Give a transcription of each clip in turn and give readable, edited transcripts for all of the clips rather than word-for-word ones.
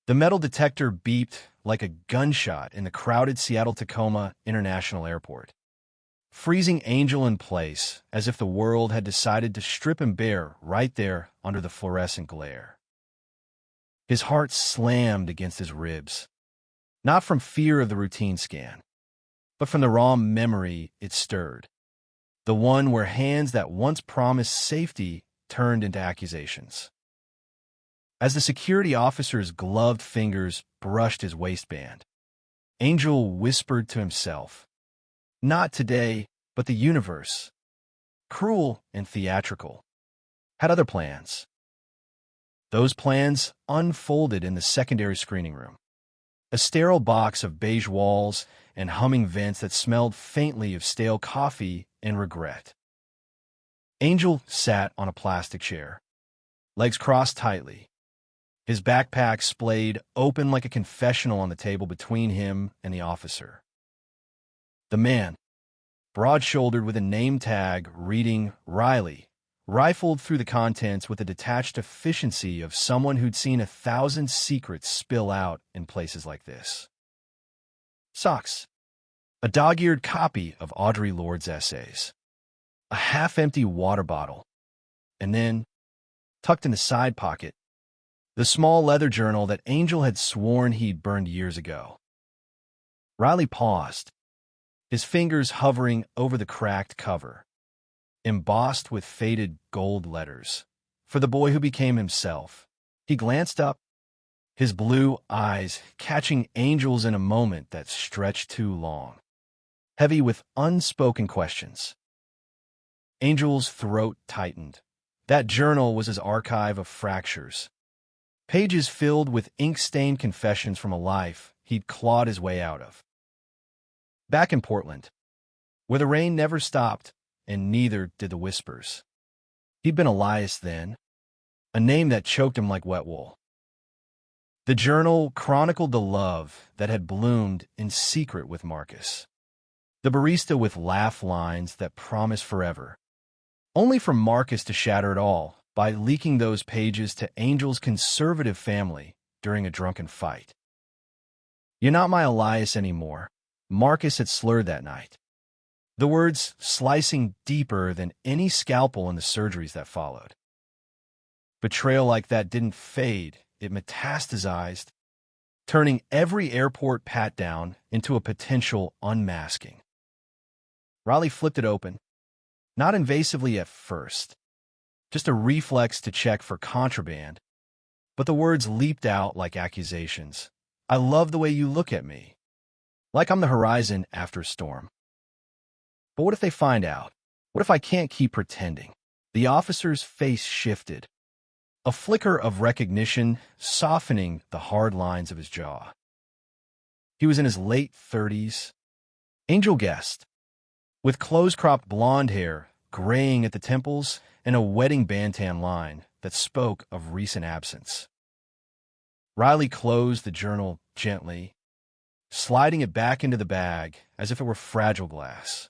The metal detector beeped like a gunshot in the crowded Seattle-Tacoma International Airport, freezing Angel in place as if the world had decided to strip him bare right there under the fluorescent glare. His heart slammed against his ribs, not from fear of the routine scan, but from the raw memory it stirred, the one where hands that once promised safety turned into accusations. As the security officer's gloved fingers brushed his waistband, Angel whispered to himself, "Not today, but the universe, cruel and theatrical, had other plans." Those plans unfolded in the secondary screening room, a sterile box of beige walls and humming vents that smelled faintly of stale coffee and regret. Angel sat on a plastic chair, legs crossed tightly, his backpack splayed open like a confessional on the table between him and the officer. The man, broad-shouldered with a name tag reading Riley, rifled through the contents with the detached efficiency of someone who'd seen 1,000 secrets spill out in places like this. Socks. A dog-eared copy of Audre Lorde's essays. A half-empty water bottle. And then, tucked in the side pocket, the small leather journal that Angel had sworn he'd burned years ago. Riley paused, his fingers hovering over the cracked cover, embossed with faded gold letters. For the boy who became himself. He glanced up, his blue eyes catching Angel's in a moment that stretched too long, heavy with unspoken questions. Angel's throat tightened. That journal was his archive of fractures, pages filled with ink-stained confessions from a life he'd clawed his way out of. Back in Portland, where the rain never stopped, and neither did the whispers. He'd been Elias then, a name that choked him like wet wool. The journal chronicled the love that had bloomed in secret with Marcus, the barista with laugh lines that promised forever, only for Marcus to shatter it all by leaking those pages to Angel's conservative family during a drunken fight. "You're not my Elias anymore," Marcus had slurred that night, the words slicing deeper than any scalpel in the surgeries that followed. Betrayal like that didn't fade, it metastasized, turning every airport pat-down into a potential unmasking. Riley flipped it open, not invasively at first, just a reflex to check for contraband, but the words leaped out like accusations. "I love the way you look at me, like I'm the horizon after a storm. But what if they find out? What if I can't keep pretending?" The officer's face shifted, a flicker of recognition softening the hard lines of his jaw. He was in his late 30s, Angel guessed, with close-cropped blonde hair graying at the temples and a wedding bantan line that spoke of recent absence. Riley closed the journal gently, sliding it back into the bag as if it were fragile glass.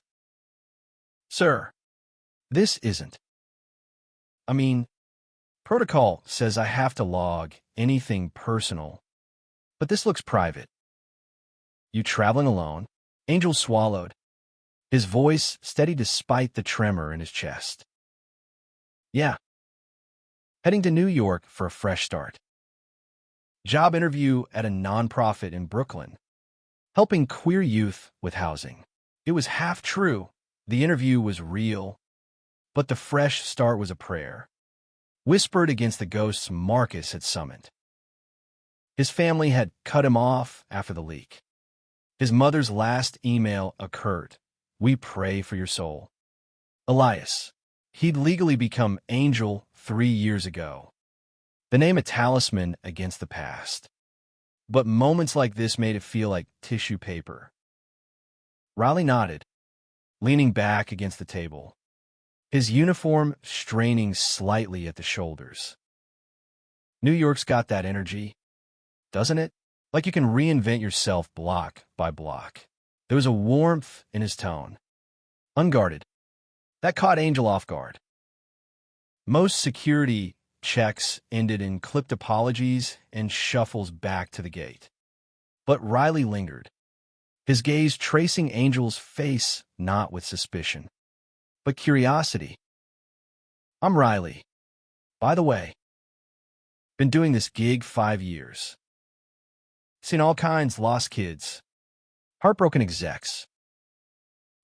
"Sir, this isn't. I mean, protocol says I have to log anything personal, but this looks private." "You traveling alone?" Angel swallowed, his voice steady despite the tremor in his chest. "Yeah. Heading to New York for a fresh start. Job interview at a nonprofit in Brooklyn, helping queer youth with housing." It was half true. The interview was real, but the fresh start was a prayer, whispered against the ghosts Marcus had summoned. His family had cut him off after the leak. His mother's last email occurred. "We pray for your soul." Elias. He'd legally become Angel 3 years ago. The name a talisman against the past. But moments like this made it feel like tissue paper. Riley nodded, leaning back against the table, his uniform straining slightly at the shoulders. "New York's got that energy, doesn't it? Like you can reinvent yourself block by block." There was a warmth in his tone, unguarded, that caught Angel off guard. Most security checks ended in clipped apologies and shuffles back to the gate. But Riley lingered, his gaze tracing Angel's face not with suspicion, but curiosity. "I'm Riley. By the way, been doing this gig 5 years. Seen all kinds, lost kids, heartbroken execs.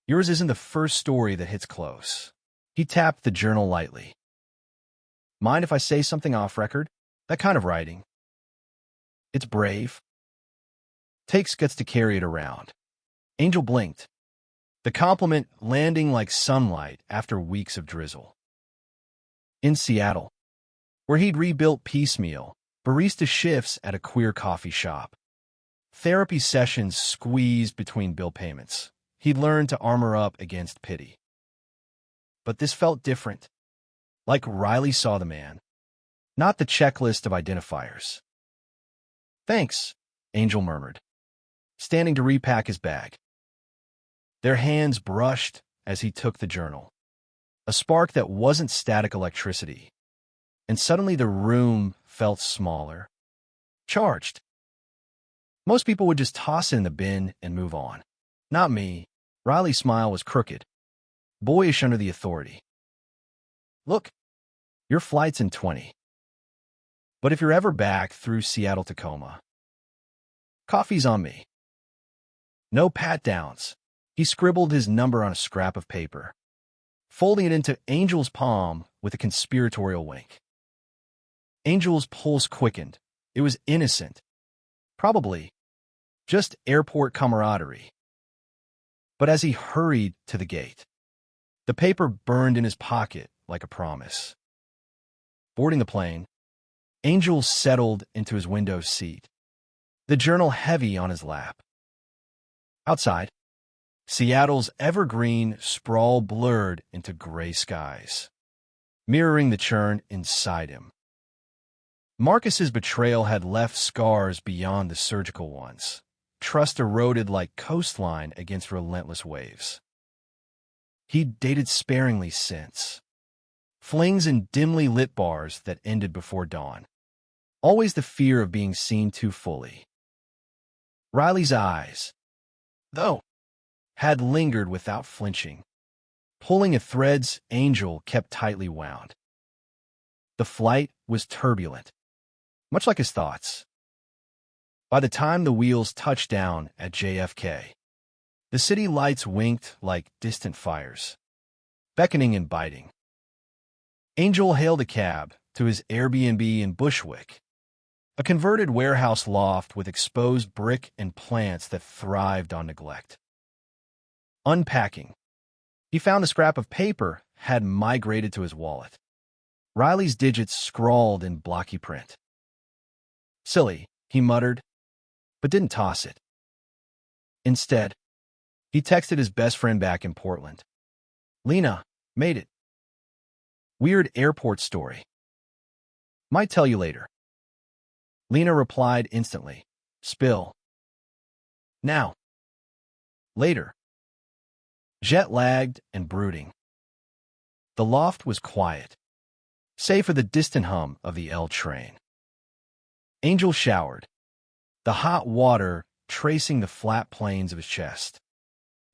Yours isn't the first story that hits close." He tapped the journal lightly. "Mind if I say something off record? That kind of writing. It's brave. Takes guts to carry it around." Angel blinked, the compliment landing like sunlight after weeks of drizzle. In Seattle, where he'd rebuilt piecemeal, barista shifts at a queer coffee shop, therapy sessions squeezed between bill payments, he'd learned to armor up against pity. But this felt different, like Riley saw the man, not the checklist of identifiers. "Thanks," Angel murmured, standing to repack his bag. Their hands brushed as he took the journal, a spark that wasn't static electricity, and suddenly the room felt smaller, charged. Most people would just toss it in the bin and move on. Not me. Riley's smile was crooked, boyish under the authority. "Look, your flight's in 20. But if you're ever back through Seattle-Tacoma, coffee's on me." No pat-downs. He scribbled his number on a scrap of paper, folding it into Angel's palm with a conspiratorial wink. Angel's pulse quickened. It was innocent. Probably just airport camaraderie. But as he hurried to the gate, the paper burned in his pocket like a promise. Boarding the plane, Angel settled into his window seat, the journal heavy on his lap. Outside, Seattle's evergreen sprawl blurred into gray skies, mirroring the churn inside him. Marcus's betrayal had left scars beyond the surgical ones, trust eroded like coastline against relentless waves. He'd dated sparingly since. Flings in dimly lit bars that ended before dawn. Always the fear of being seen too fully. Riley's eyes, though, had lingered without flinching, pulling at threads Angel kept tightly wound. The flight was turbulent, much like his thoughts. By the time the wheels touched down at JFK, the city lights winked like distant fires, beckoning and biting. Angel hailed a cab to his Airbnb in Bushwick, a converted warehouse loft with exposed brick and plants that thrived on neglect. Unpacking, he found a scrap of paper had migrated to his wallet. Riley's digits scrawled in blocky print. "Silly," he muttered, but didn't toss it. Instead, he texted his best friend back in Portland. "Lena, made it. Weird airport story. Might tell you later." Lena replied instantly. "Spill." "Now." "Later." Jet-lagged and brooding. The loft was quiet, save for the distant hum of the L train. Angel showered, the hot water tracing the flat planes of his chest,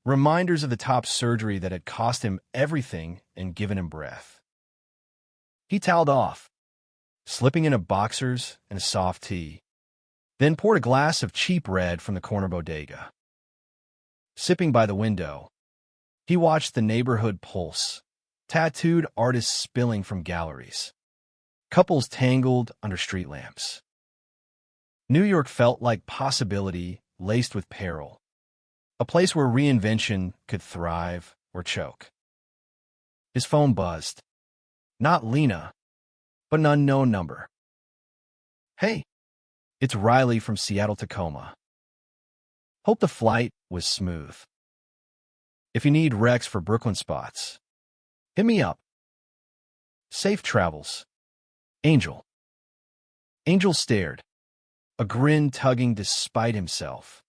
reminders of the top surgery that had cost him everything and given him breath. He toweled off, slipping into boxers and a soft tee, then poured a glass of cheap red from the corner bodega. Sipping by the window, he watched the neighborhood pulse, tattooed artists spilling from galleries, couples tangled under street lamps. New York felt like possibility laced with peril, a place where reinvention could thrive or choke. His phone buzzed. Not Lena, but an unknown number. "Hey, it's Riley from Seattle-Tacoma. Hope the flight was smooth. If you need recs for Brooklyn spots, hit me up. Safe travels. Angel." Angel stared, a grin tugging despite himself.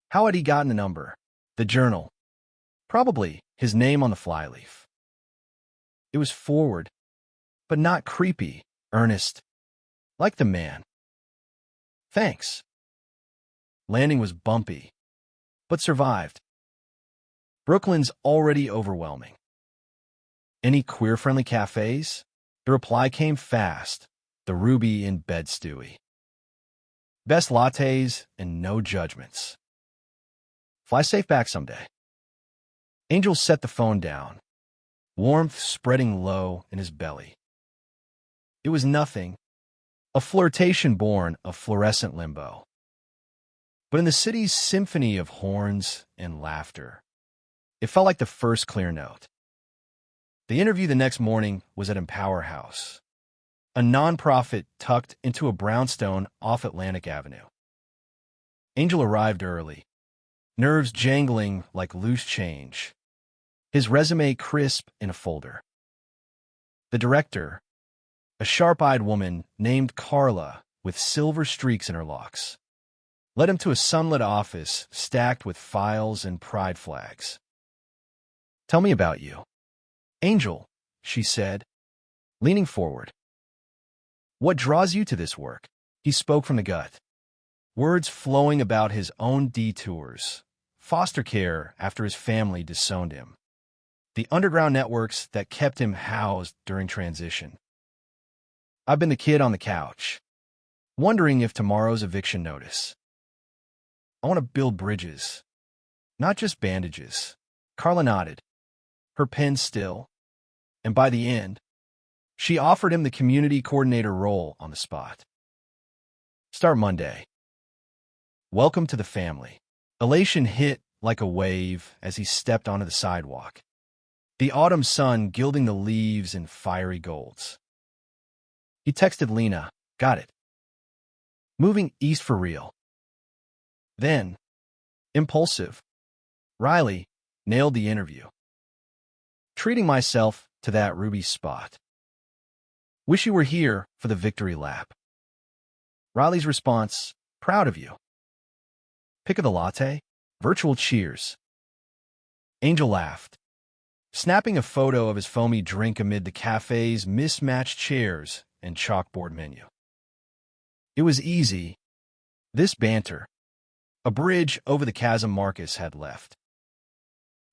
How had he gotten the number? The journal. Probably his name on the flyleaf. It was forward, but not creepy, earnest, like the man. Thanks. Landing was bumpy, but survived. Brooklyn's already overwhelming. Any queer-friendly cafes? The reply came fast, the Ruby in bed Stewie. Best lattes and no judgments. Fly safe back someday. Angel set the phone down, warmth spreading low in his belly. It was nothing, a flirtation born of fluorescent limbo. But in the city's symphony of horns and laughter, it felt like the first clear note. The interview the next morning was at Empower House, a nonprofit tucked into a brownstone off Atlantic Avenue. Angel arrived early, nerves jangling like loose change, his resume crisp in a folder. The director, a sharp-eyed woman named Carla with silver streaks in her locks, led him to a sunlit office stacked with files and pride flags. "Tell me about you." "Angel," she said, leaning forward. "What draws you to this work?" He spoke from the gut, words flowing about his own detours, foster care after his family disowned him, the underground networks that kept him housed during transition. "I've been the kid on the couch, wondering if tomorrow's eviction notice. I want to build bridges, not just bandages." Carla nodded, her pen still, and by the end, she offered him the community coordinator role on the spot. "Start Monday." Welcome to the family. Elation hit like a wave as he stepped onto the sidewalk, the autumn sun gilding the leaves in fiery golds. He texted Lena, "Got it. Moving east for real." Then, impulsive, Riley nailed the interview. "Treating myself to that Ruby spot. Wish you were here for the victory lap." Riley's response, "Proud of you." "Pick of the latte?" Virtual cheers. Angel laughed, snapping a photo of his foamy drink amid the cafe's mismatched chairs and chalkboard menu. It was easy, this banter, a bridge over the chasm Marcus had left.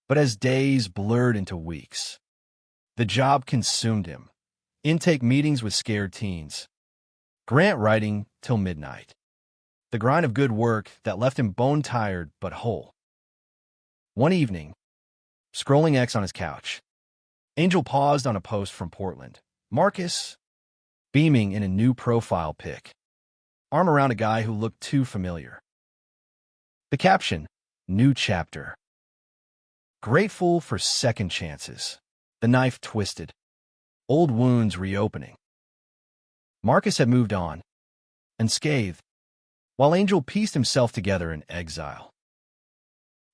But as days blurred into weeks, the job consumed him. Intake meetings with scared teens, grant writing till midnight, the grind of good work that left him bone-tired but whole. One evening, scrolling X on his couch, Angel paused on a post from Portland. Marcus, beaming in a new profile pic, arm around a guy who looked too familiar. The caption, "New chapter." Grateful for second chances. The knife twisted, old wounds reopening. Marcus had moved on, unscathed, while Angel pieced himself together in exile.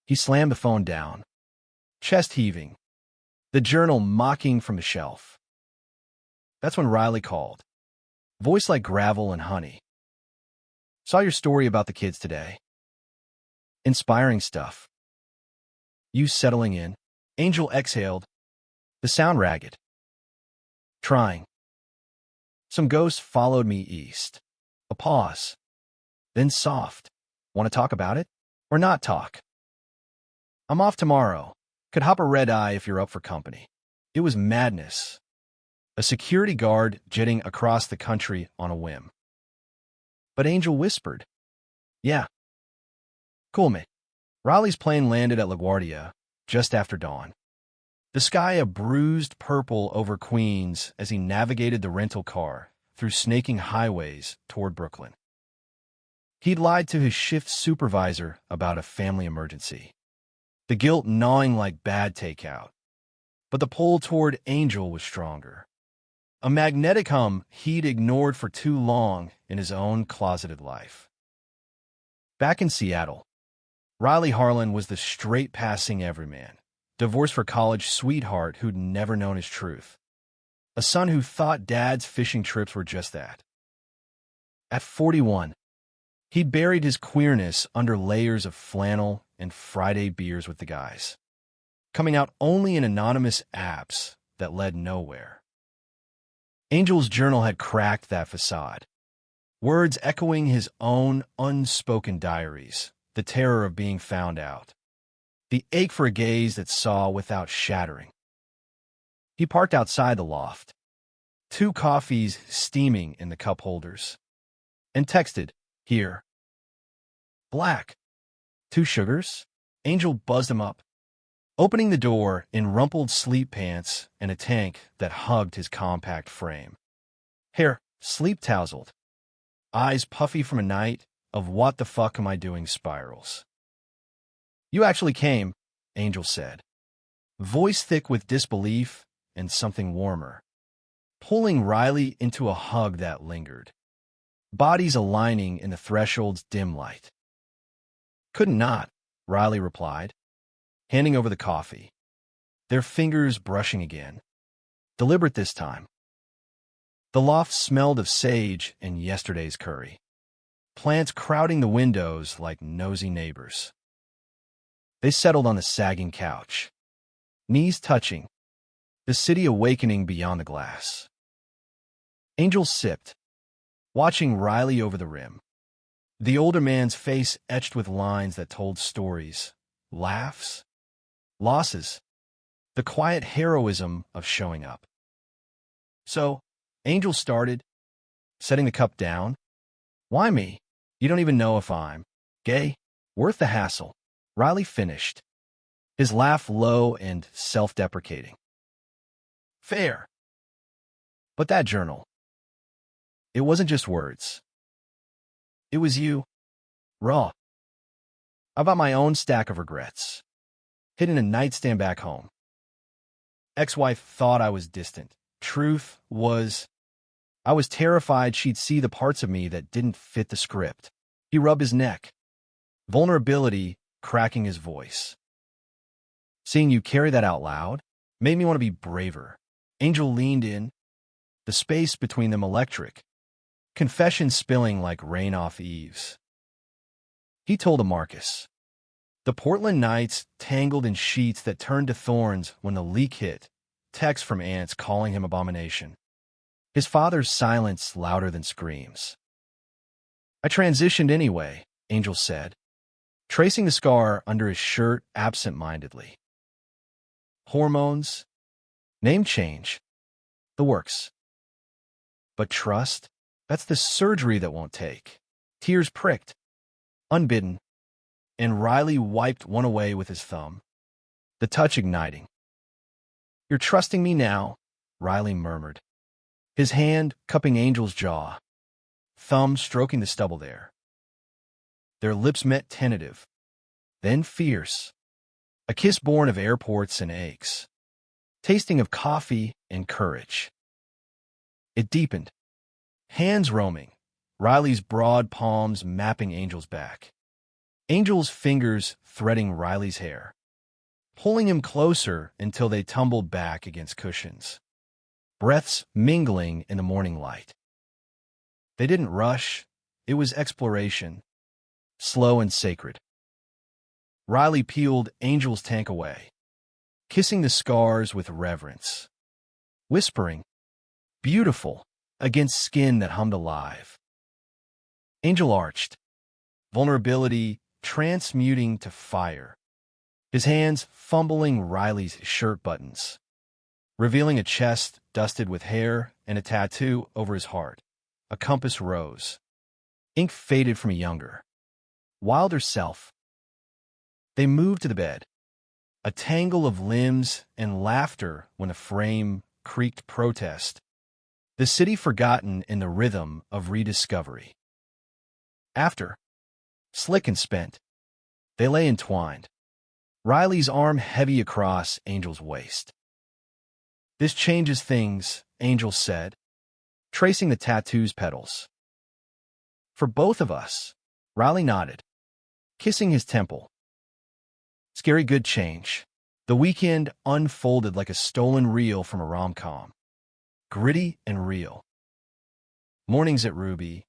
He slammed the phone down, chest heaving, the journal mocking from the shelf. That's when Riley called, voice like gravel and honey. "Saw your story about the kids today. Inspiring stuff." "You settling in?" Angel exhaled, the sound ragged. "Trying." Some ghosts followed me east. A pause, then soft. "Want to talk about it? Or not talk?" "I'm off tomorrow. Could hop a red eye if you're up for company." It was madness. A security guard jetting across the country on a whim. But Angel whispered, "Yeah. Cool, mate." Raleigh's plane landed at LaGuardia just after dawn. The sky a bruised purple over Queens as he navigated the rental car through snaking highways toward Brooklyn. He'd lied to his shift supervisor about a family emergency, the guilt gnawing like bad takeout. But the pull toward Angel was stronger. A magnetic hum he'd ignored for too long in his own closeted life. Back in Seattle, Riley Harlan was the straight-passing everyman, divorced for college sweetheart who'd never known his truth. A son who thought dad's fishing trips were just that. At 41, he'd buried his queerness under layers of flannel and Friday beers with the guys, coming out only in anonymous apps that led nowhere. Angel's journal had cracked that facade. Words echoing his own unspoken diaries, the terror of being found out, the ache for a gaze that saw without shattering. He parked outside the loft, 2 coffees steaming in the cup holders, and texted, "Here." "Black. 2 sugars?" Angel buzzed him up, opening the door in rumpled sleep pants and a tank that hugged his compact frame. Hair sleep-tousled, eyes puffy from a night of what the fuck am I doing spirals. "You actually came," Angel said, voice thick with disbelief and something warmer, pulling Riley into a hug that lingered, bodies aligning in the threshold's dim light. "Couldn't not," Riley replied, handing over the coffee, their fingers brushing again, deliberate this time. The loft smelled of sage and yesterday's curry, plants crowding the windows like nosy neighbors. They settled on the sagging couch, knees touching, the city awakening beyond the glass. Angel sipped, watching Riley over the rim, the older man's face etched with lines that told stories, laughs, losses, the quiet heroism of showing up. "So," Angel started, setting the cup down. "Why me? You don't even know if I'm gay. Worth the hassle." Riley finished, his laugh low and self-deprecating. "Fair. But that journal, it wasn't just words. It was you, raw. I've got my own stack of regrets, hidden in a nightstand back home. Ex-wife thought I was distant. Truth was, I was terrified she'd see the parts of me that didn't fit the script." He rubbed his neck, vulnerability cracking his voice. "Seeing you carry that out loud made me want to be braver." Angel leaned in, the space between them electric, confession spilling like rain off eaves. He told of Marcus, the Portland nights tangled in sheets that turned to thorns when the leak hit, texts from aunts calling him abomination. His father's silence louder than screams. "I transitioned anyway," Angel said, tracing the scar under his shirt absent-mindedly. "Hormones, name change, the works. But trust, that's the surgery that won't take." Tears pricked, unbidden, and Riley wiped one away with his thumb, the touch igniting. "You're trusting me now," Riley murmured, his hand cupping Angel's jaw, thumb stroking the stubble there. Their lips met tentative, then fierce, a kiss born of airports and aches, tasting of coffee and courage. It deepened, hands roaming, Riley's broad palms mapping Angel's back, Angel's fingers threading Riley's hair, pulling him closer until they tumbled back against cushions, breaths mingling in the morning light. They didn't rush, it was exploration, slow and sacred. Riley peeled Angel's tank away, kissing the scars with reverence, whispering, "Beautiful," against skin that hummed alive. Angel arched, vulnerability transmuting to fire, his hands fumbling Riley's shirt buttons, revealing a chest dusted with hair and a tattoo over his heart, a compass rose, ink faded from a younger, wilder self. They moved to the bed, a tangle of limbs and laughter when a frame creaked protest, the city forgotten in the rhythm of rediscovery. After, slick and spent, they lay entwined, Riley's arm heavy across Angel's waist. "This changes things," Angel said, tracing the tattoo's petals. "For both of us," Riley nodded, kissing his temple. Scary good change. The weekend unfolded like a stolen reel from a rom-com, gritty and real. Mornings at Ruby,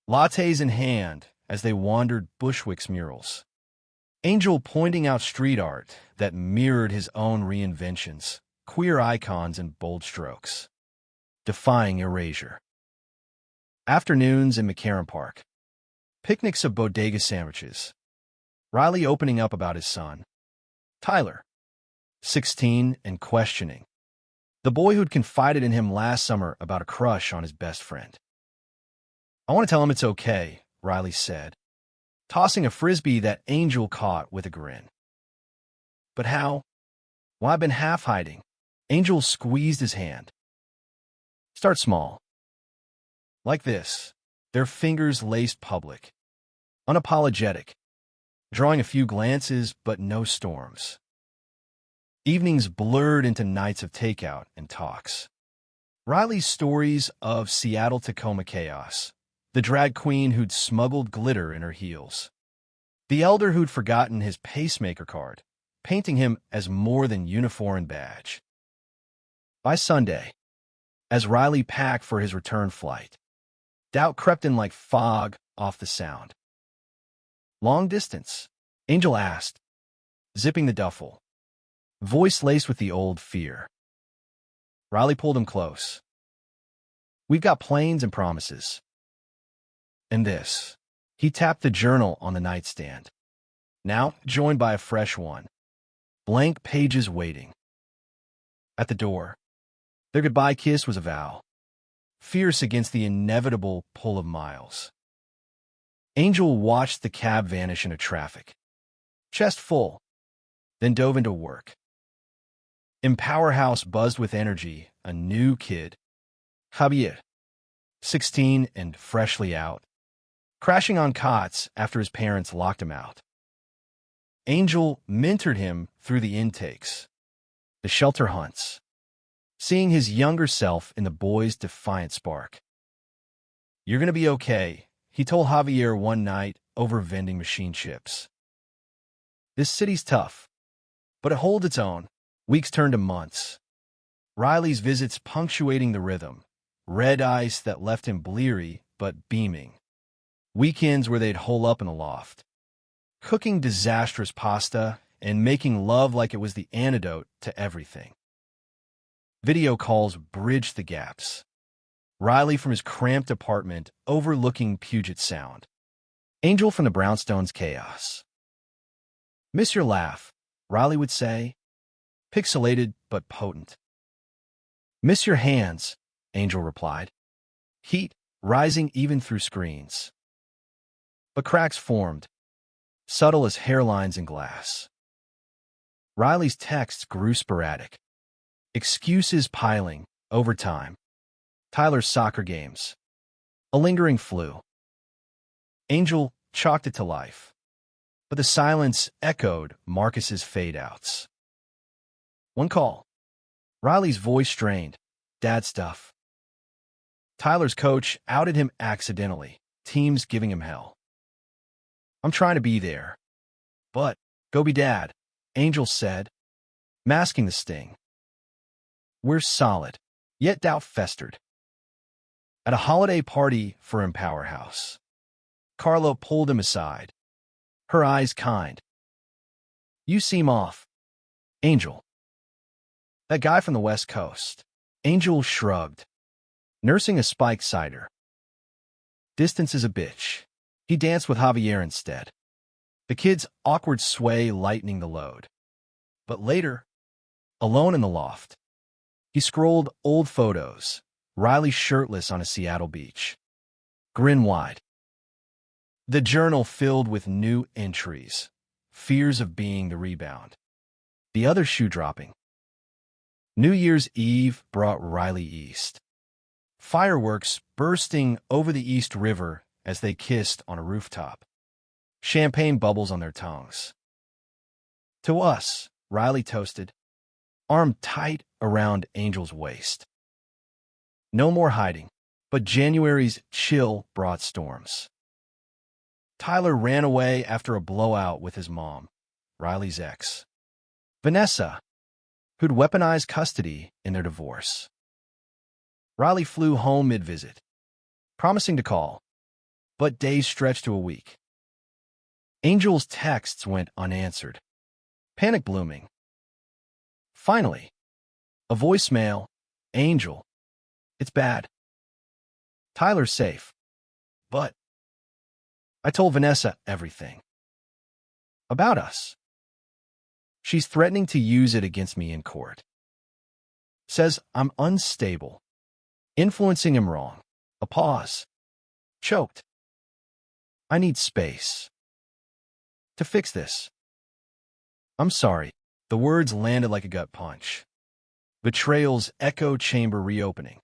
lattes in hand as they wandered Bushwick's murals, Angel pointing out street art that mirrored his own reinventions, queer icons in bold strokes. defying erasure. Afternoons in McCarran Park. Picnics of bodega sandwiches. Riley opening up about his son, Tyler, 16 and questioning. The boy who'd confided in him last summer about a crush on his best friend. I want to tell him it's okay, Riley said, tossing a frisbee that Angel caught with a grin. But how? Well, I've been half hiding. Angel squeezed his hand. Start small. Like this, their fingers laced public, unapologetic, drawing a few glances but no storms. Evenings blurred into nights of takeout and talks. Riley's stories of Seattle-Tacoma chaos, the drag queen who'd smuggled glitter in her heels, the elder who'd forgotten his pacemaker card, painting him as more than uniform and badge. By Sunday, as Riley packed for his return flight, doubt crept in like fog off the sound. Long distance? Angel asked, zipping the duffel, voice laced with the old fear. Riley pulled him close. We've got planes and promises. And this. He tapped the journal on the nightstand, now joined by a fresh one. Blank pages waiting. At the door, their goodbye kiss was a vow, fierce against the inevitable pull of miles. Angel watched the cab vanish into traffic, chest full, then dove into work. Empower House buzzed with energy, a new kid, Javier, 16 and freshly out, crashing on cots after his parents locked him out. Angel mentored him through the intakes, the shelter hunts, seeing his younger self in the boy's defiant spark. You're going to be okay, he told Javier one night over vending machine chips. This city's tough, but it holds its own. Weeks turned to months. Riley's visits punctuating the rhythm, red ice that left him bleary but beaming. Weekends where they'd hole up in the loft, cooking disastrous pasta and making love like it was the antidote to everything. Video calls bridged the gaps. Riley from his cramped apartment overlooking Puget Sound. Angel from the brownstone's chaos. Miss your laugh, Riley would say, pixelated but potent. Miss your hands, Angel replied, heat rising even through screens. But cracks formed, subtle as hairlines in glass. Riley's texts grew sporadic, excuses piling over time. Tyler's soccer games, a lingering flu. Angel chalked it to life, but the silence echoed Marcus's fade-outs. One call. Riley's voice strained. Dad stuff. Tyler's coach outed him accidentally, teams giving him hell. I'm trying to be there. But, go be dad, Angel said, masking the sting. We're solid, yet doubt festered. At a holiday party for Empower House, Carla pulled him aside, her eyes kind. You seem off, Angel. That guy from the West Coast. Angel shrugged, nursing a spiked cider. Distance is a bitch. He danced with Javier instead, the kid's awkward sway lightening the load. But later, alone in the loft, he scrolled old photos, Riley shirtless on a Seattle beach, grin wide. The journal filled with new entries, fears of being the rebound. The other shoe dropping. New Year's Eve brought Riley east. Fireworks bursting over the East River as they kissed on a rooftop. Champagne bubbles on their tongues. To us, Riley toasted, arm tight around Angel's waist. No more hiding, but January's chill brought storms. Tyler ran away after a blowout with his mom, Riley's ex, Vanessa, who'd weaponized custody in their divorce. Riley flew home mid-visit, promising to call, but days stretched to a week. Angel's texts went unanswered, panic blooming. Finally, a voicemail, Angel, It's bad. Tyler's safe. But I told Vanessa everything. About us. She's threatening to use it against me in court. Says I'm unstable. Influencing him wrong. A pause. Choked. I need space. To fix this. I'm sorry. The words landed like a gut punch. Betrayal's echo chamber reopening.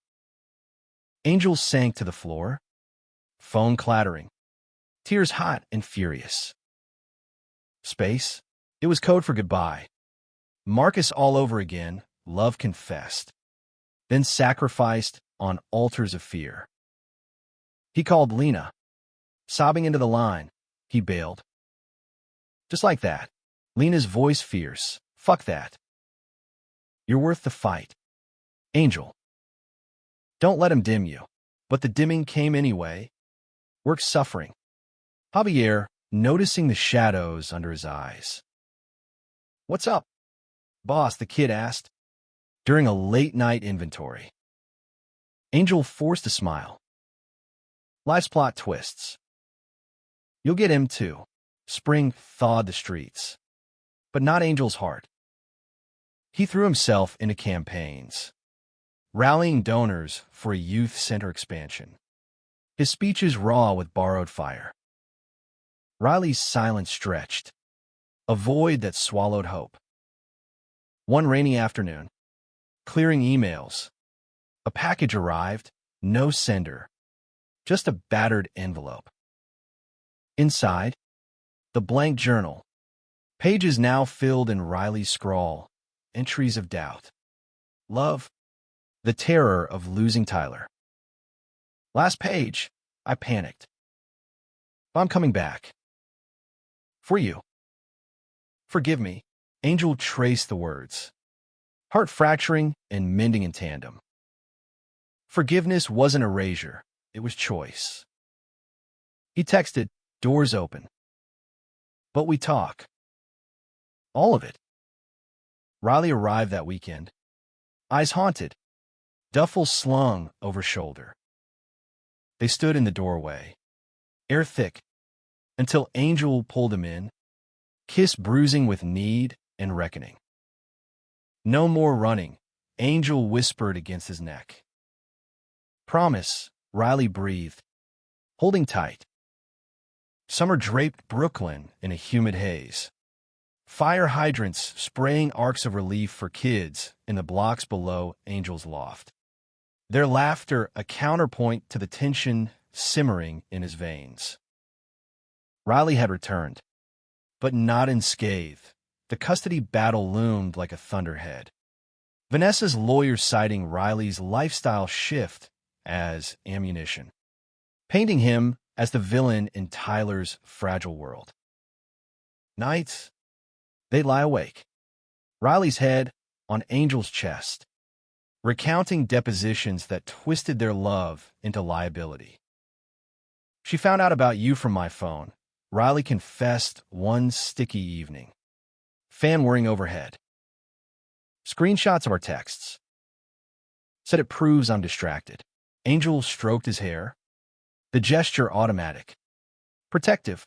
Angel sank to the floor. Phone clattering. Tears hot and furious. Space? It was code for goodbye. Marcus all over again, love confessed. Then sacrificed on altars of fear. He called Lena. Sobbing into the line, he bailed. Just like that. Lena's voice fierce. Fuck that. You're worth the fight. Angel. Don't let him dim you. But the dimming came anyway. Work suffering. Javier, noticing the shadows under his eyes. What's up, boss? The kid asked. During a late-night inventory. Angel forced a smile. Life's plot twists. You'll get him too. Spring thawed the streets. But not Angel's heart. He threw himself into campaigns, rallying donors for a youth center expansion. His speeches raw with borrowed fire. Riley's silence stretched, a void that swallowed hope. One rainy afternoon, clearing emails, a package arrived, no sender, just a battered envelope. Inside, the blank journal, pages now filled in Riley's scrawl, entries of doubt. Love, the terror of losing Tyler. Last page, I panicked. I'm coming back. For you. Forgive me. Angel traced the words. Heart fracturing and mending in tandem. Forgiveness wasn't erasure, it was choice. He texted, doors open. But we talk. All of it. Riley arrived that weekend. Eyes haunted. Duffel slung over shoulder. They stood in the doorway. Air thick. Until Angel pulled him in. Kiss bruising with need and reckoning. No more running, Angel whispered against his neck. Promise, Riley breathed, holding tight. Summer draped Brooklyn in a humid haze. Fire hydrants spraying arcs of relief for kids in the blocks below Angel's loft. Their laughter a counterpoint to the tension simmering in his veins. Riley had returned, but not unscathed. The custody battle loomed like a thunderhead. Vanessa's lawyer citing Riley's lifestyle shift as ammunition, painting him as the villain in Tyler's fragile world. Nights, they lie awake. Riley's head on Angel's chest, recounting depositions that twisted their love into liability. She found out about you from my phone, Riley confessed one sticky evening. Fan whirring overhead. Screenshots of our texts. Said it proves I'm distracted. Angel stroked his hair. The gesture automatic. Protective.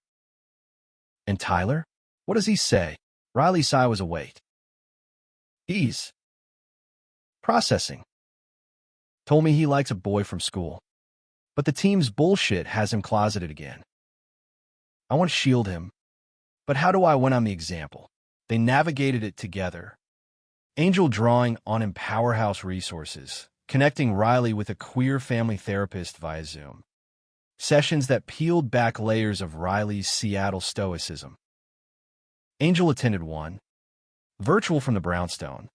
And Tyler? What does he say? Riley's sigh was a weight. He's processing. Told me he likes a boy from school. But the team's bullshit has him closeted again. I want to shield him. But how do I when I'm the example? They navigated it together. Angel drawing on Empowerhouse resources, connecting Riley with a queer family therapist via Zoom. Sessions that peeled back layers of Riley's Seattle stoicism. Angel attended one, virtual from the brownstone.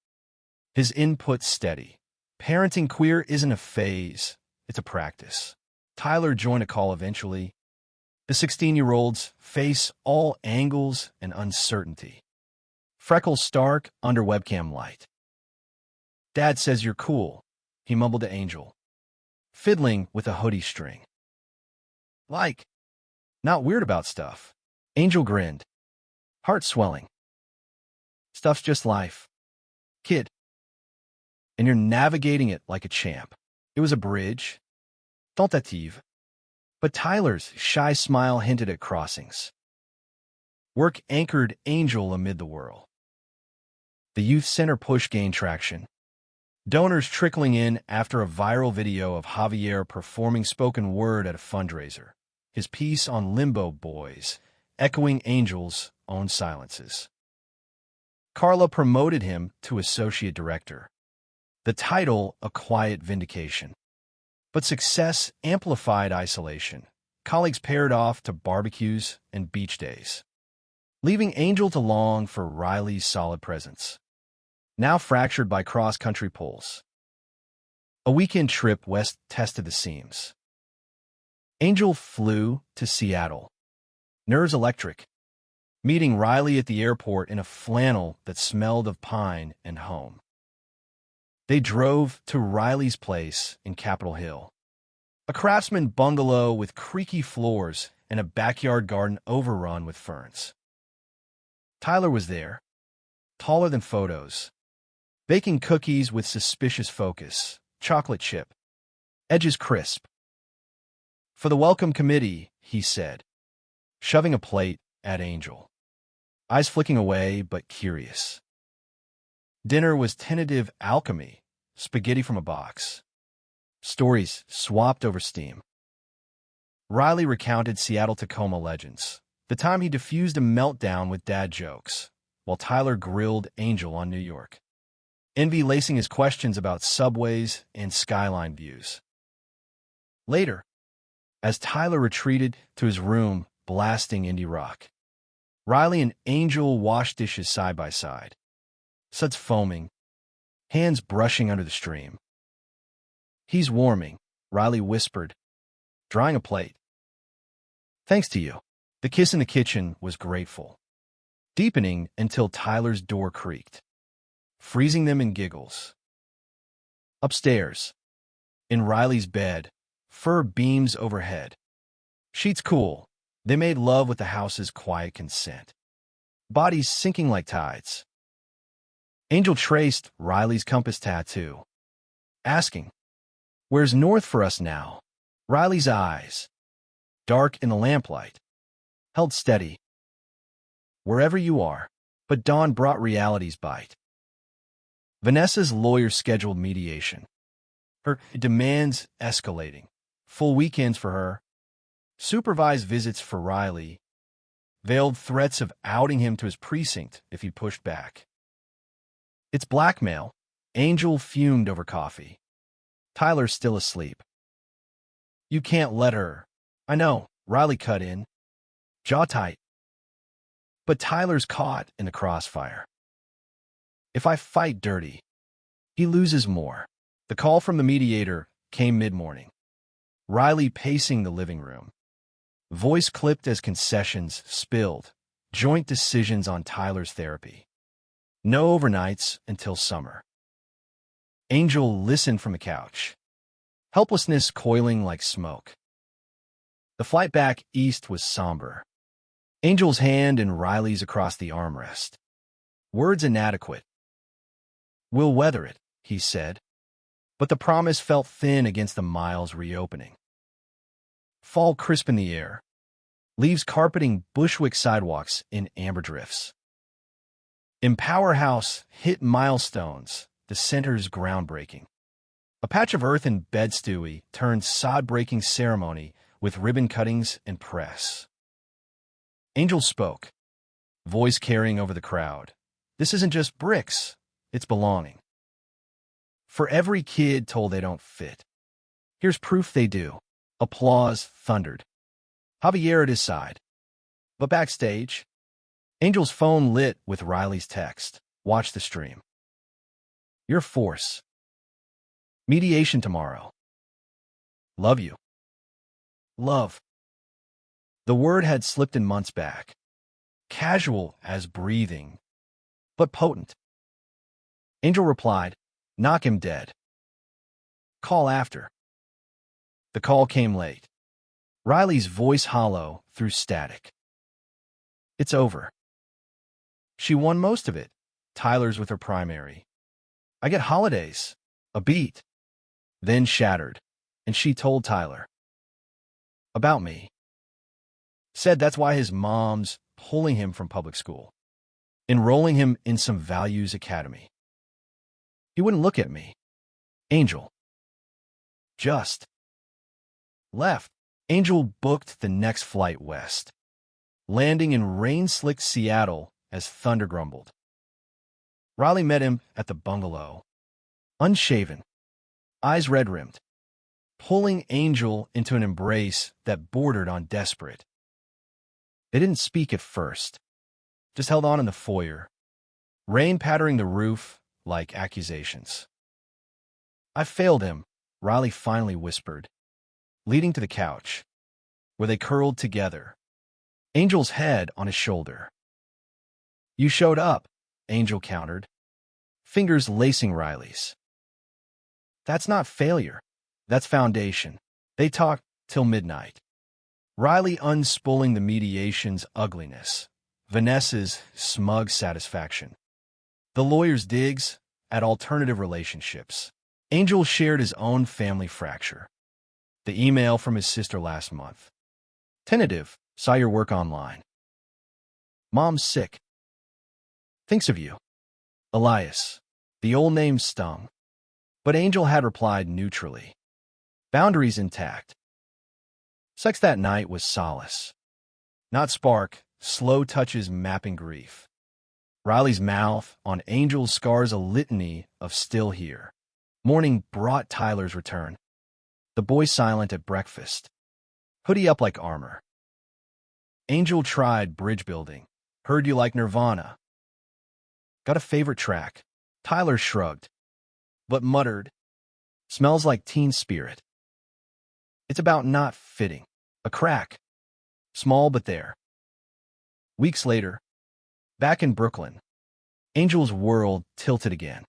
His input steady. Parenting queer isn't a phase, it's a practice. Tyler joined a call eventually. The 16-year-olds face all angles and uncertainty. Freckles stark under webcam light. Dad says you're cool, he mumbled to Angel, fiddling with a hoodie string. Like, not weird about stuff. Angel grinned, heart swelling. Stuff's just life. Kid. And you're navigating it like a champ. It was a bridge, tentative, but Tyler's shy smile hinted at crossings. Work anchored Angel amid the whirl. The youth center push gained traction. Donors trickling in after a viral video of Javier performing spoken word at a fundraiser, his piece on Limbo Boys, echoing Angel's own silences. Carla promoted him to associate director. The title, a quiet vindication. But success amplified isolation. Colleagues paired off to barbecues and beach days, leaving Angel to long for Riley's solid presence, now fractured by cross-country pulls. A weekend trip west tested the seams. Angel flew to Seattle, nerves electric, meeting Riley at the airport in a flannel that smelled of pine and home. They drove to Riley's place in Capitol Hill, a craftsman bungalow with creaky floors and a backyard garden overrun with ferns. Tyler was there, taller than photos, baking cookies with suspicious focus, chocolate chip, edges crisp. For the welcome committee, he said, shoving a plate at Angel, eyes flicking away but curious. Dinner was tentative alchemy, spaghetti from a box. Stories swapped over steam. Riley recounted Seattle-Tacoma legends, the time he diffused a meltdown with dad jokes, while Tyler grilled Angel on New York, envy lacing his questions about subways and skyline views. Later, as Tyler retreated to his room blasting indie rock, Riley and Angel washed dishes side by side, suds foaming, hands brushing under the stream. "He's warming," Riley whispered, drying a plate. "Thanks to you." The kiss in the kitchen was grateful, deepening until Tyler's door creaked, freezing them in giggles. Upstairs, in Riley's bed, fur beams overhead. Sheets cool, they made love with the house's quiet consent, bodies sinking like tides. Angel traced Riley's compass tattoo, asking, "Where's north for us now?" Riley's eyes, dark in the lamplight, held steady. "Wherever you are." But dawn brought reality's bite. Vanessa's lawyer scheduled mediation, her demands escalating. Full weekends for her, supervised visits for Riley, veiled threats of outing him to his precinct if he pushed back. "It's blackmail." Angel fumed over coffee. Tyler's still asleep. "You can't let her." "I know," Riley cut in, jaw tight. But Tyler's caught in the crossfire. "If I fight dirty, he loses more." The call from the mediator came mid-morning. Riley pacing the living room, voice clipped as concessions spilled, joint decisions on Tyler's therapy. No overnights until summer. Angel listened from the couch, helplessness coiling like smoke. The flight back east was somber. Angel's hand and Riley's across the armrest. Words inadequate. "We'll weather it," he said, but the promise felt thin against the miles reopening. Fall crisp in the air, leaves carpeting Bushwick sidewalks in amber drifts. Empower House hit milestones, the center's groundbreaking. A patch of earth in Bed-Stuy turned sod-breaking ceremony with ribbon cuttings and press. Angel spoke, voice carrying over the crowd. "This isn't just bricks, it's belonging. For every kid told they don't fit, here's proof they do." Applause thundered. Javier at his side. But backstage, Angel's phone lit with Riley's text. "Watch the stream. Your force. Mediation tomorrow. Love you." Love. The word had slipped in months back. Casual as breathing, but potent. Angel replied, "Knock him dead. Call after." The call came late. Riley's voice hollow through static. "It's over." She won most of it. Tyler's with her primary. "I get holidays. A beat." then shattered, and she told Tyler about me. Said that's why his mom's pulling him from public school, enrolling him in some values academy. He wouldn't look at me. Angel just left. Angel booked the next flight west, landing in rain-slicked Seattle as thunder grumbled. Riley met him at the bungalow, unshaven, eyes red-rimmed, pulling Angel into an embrace that bordered on desperate. They didn't speak at first, just held on in the foyer, rain pattering the roof like accusations. I failed him, Riley finally whispered, leading to the couch, where they curled together, Angel's head on his shoulder. You showed up, Angel countered, fingers lacing Riley's. That's not failure. That's foundation. They talked till midnight. Riley unspooling the mediation's ugliness, Vanessa's smug satisfaction, the lawyer's digs at alternative relationships. Angel shared his own family fracture. The email from his sister last month. Tentative, saw your work online. Mom's sick. Thinks of you. Elias. The old name stung. But Angel had replied neutrally. Boundaries intact. Sex that night was solace. Not spark, slow touches mapping grief. Riley's mouth on Angel's scars a litany of still here. Morning brought Tyler's return. The boy silent at breakfast. Hoodie up like armor. Angel tried bridge building. Heard you like Nirvana. Got a favorite track. Tyler shrugged, but muttered, smells like teen spirit. It's about not fitting. A crack. Small but there. Weeks later, back in Brooklyn, Angel's world tilted again.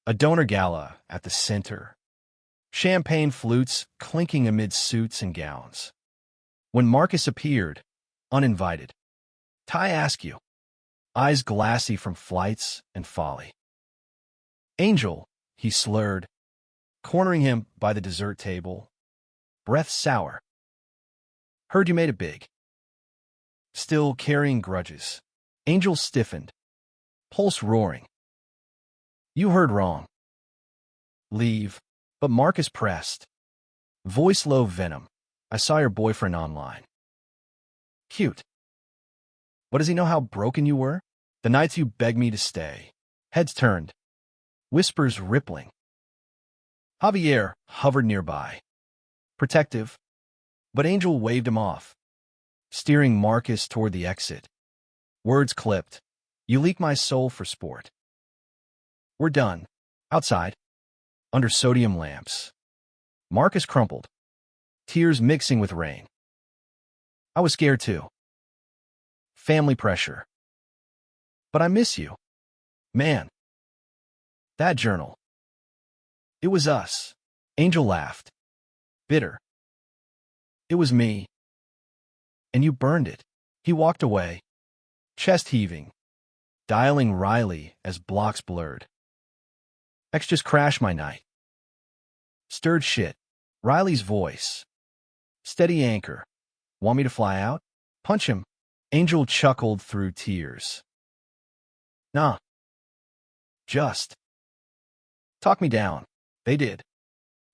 A donor gala at the center. Champagne flutes clinking amid suits and gowns. When Marcus appeared, uninvited, Ty askew, eyes glassy from flights and folly. Angel, he slurred, cornering him by the dessert table, breath sour. Heard you made it big. Still carrying grudges, Angel stiffened, pulse roaring. You heard wrong. Leave, but Marcus pressed. Voice low venom. I saw your boyfriend online. Cute. But does he know how broken you were? The nights you begged me to stay. Heads turned. Whispers rippling. Javier hovered nearby. Protective. But Angel waved him off, steering Marcus toward the exit. Words clipped. You leak my soul for sport. We're done. Outside. Under sodium lamps. Marcus crumpled. Tears mixing with rain. I was scared too. Family pressure. But I miss you. Man. That journal. It was us. Angel laughed. Bitter. It was me. And you burned it. He walked away, chest heaving, dialing Riley as blocks blurred. X just crashed my night. Stirred shit. Riley's voice. Steady anchor. Want me to fly out? Punch him. Angel chuckled through tears. Nah. Just. Talk me down. They did.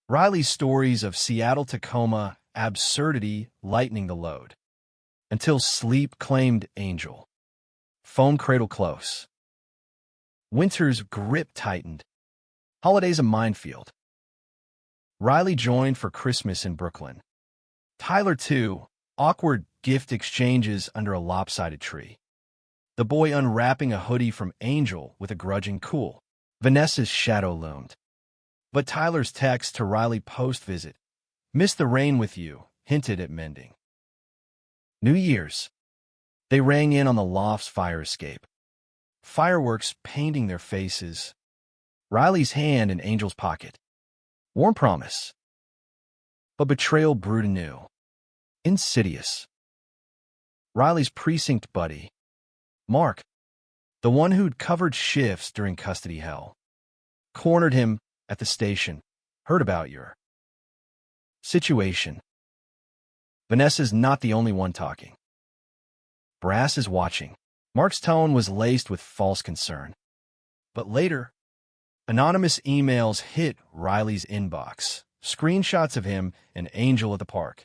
Riley's stories of Seattle-Tacoma absurdity lightening the load. Until sleep claimed Angel. Phone cradle close. Winter's grip tightened. Holidays a minefield. Riley joined for Christmas in Brooklyn. Tyler too, awkward gift exchanges under a lopsided tree. The boy unwrapping a hoodie from Angel with a grudging cool. Vanessa's shadow loomed. But Tyler's text to Riley post-visit, missed the rain with you, hinted at mending. New Year's. They rang in on the loft's fire escape. Fireworks painting their faces. Riley's hand in Angel's pocket. Warm promise. But betrayal brewed anew. Insidious. Riley's precinct buddy, Mark, the one who'd covered shifts during custody hell, cornered him at the station, Heard about your situation. Vanessa's not the only one talking. Brass is watching. Mark's tone was laced with false concern. But later, anonymous emails hit Riley's inbox. Screenshots of him and Angel at the park.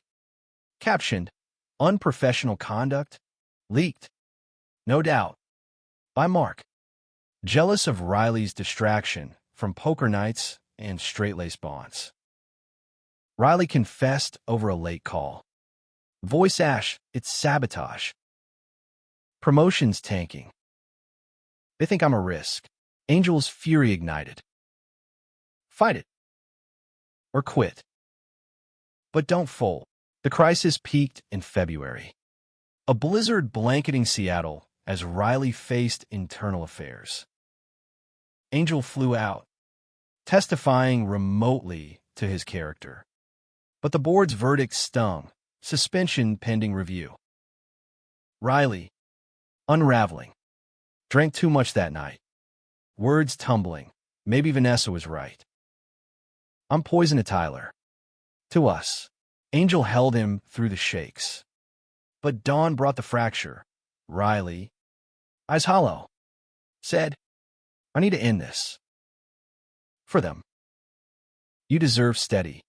Captioned, "Unprofessional conduct? Leaked. No doubt. By Mark." Jealous of Riley's distraction from poker nights and straight-lace bonds. Riley confessed over a late call. Voice ash, it's sabotage. Promotions tanking. They think I'm a risk. Angel's fury ignited. Fight it. Or quit. But don't fold. The crisis peaked in February. A blizzard blanketing Seattle as Riley faced internal affairs. Angel flew out, testifying remotely to his character. But the board's verdict stung. Suspension pending review. Riley, unraveling. Drank too much that night. Words tumbling. Maybe Vanessa was right. I'm poison to Tyler. To us. Angel held him through the shakes. But dawn brought the fracture. Riley, eyes hollow, said, I need to end this. For them. You deserve steady.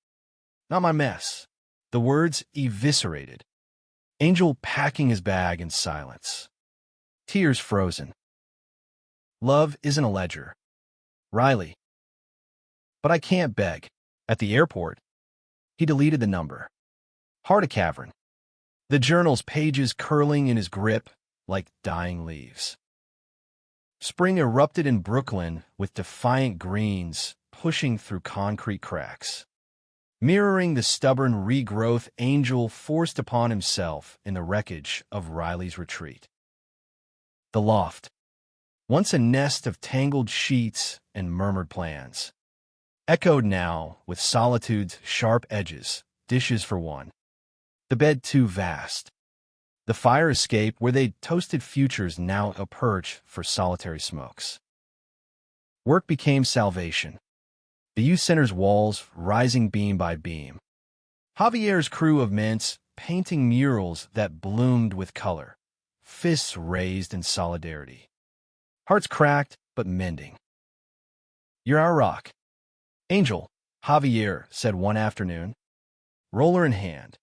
Not my mess. The words eviscerated. Angel packing his bag in silence. Tears frozen. Love isn't a ledger. Riley. But I can't beg. At the airport, he deleted the number. Heart a cavern. The journal's pages curling in his grip like dying leaves. Spring erupted in Brooklyn with defiant greens pushing through concrete cracks. Mirroring the stubborn regrowth Angel forced upon himself in the wreckage of Riley's retreat. The loft, once a nest of tangled sheets and murmured plans, echoed now with solitude's sharp edges, dishes for one. The bed too vast. The fire escape where they'd toasted futures now a perch for solitary smokes. Work became salvation. The youth center's walls rising beam by beam. Javier's crew of mints painting murals that bloomed with color. Fists raised in solidarity. Hearts cracked, but mending. You're our rock. Angel, Javier said one afternoon, roller in hand,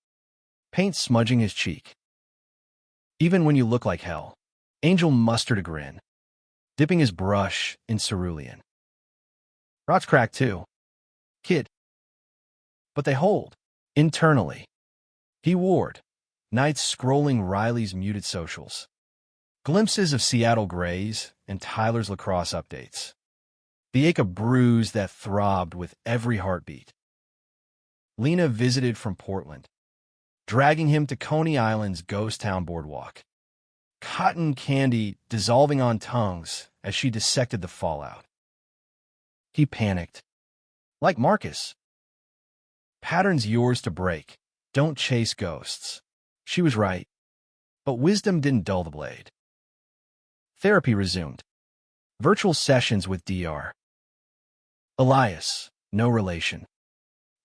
paint smudging his cheek. Even when you look like hell, Angel mustered a grin, dipping his brush in cerulean. Rocks crack too, kid. But they hold, internally. He warred, nights scrolling Riley's muted socials. Glimpses of Seattle Grays and Tyler's lacrosse updates. The ache of bruise that throbbed with every heartbeat. Lena visited from Portland, dragging him to Coney Island's ghost town boardwalk. Cotton candy dissolving on tongues as she dissected the fallout. He panicked. Like Marcus. Pattern's yours to break. Don't chase ghosts. She was right. But wisdom didn't dull the blade. Therapy resumed. Virtual sessions with Dr. Elias, no relation.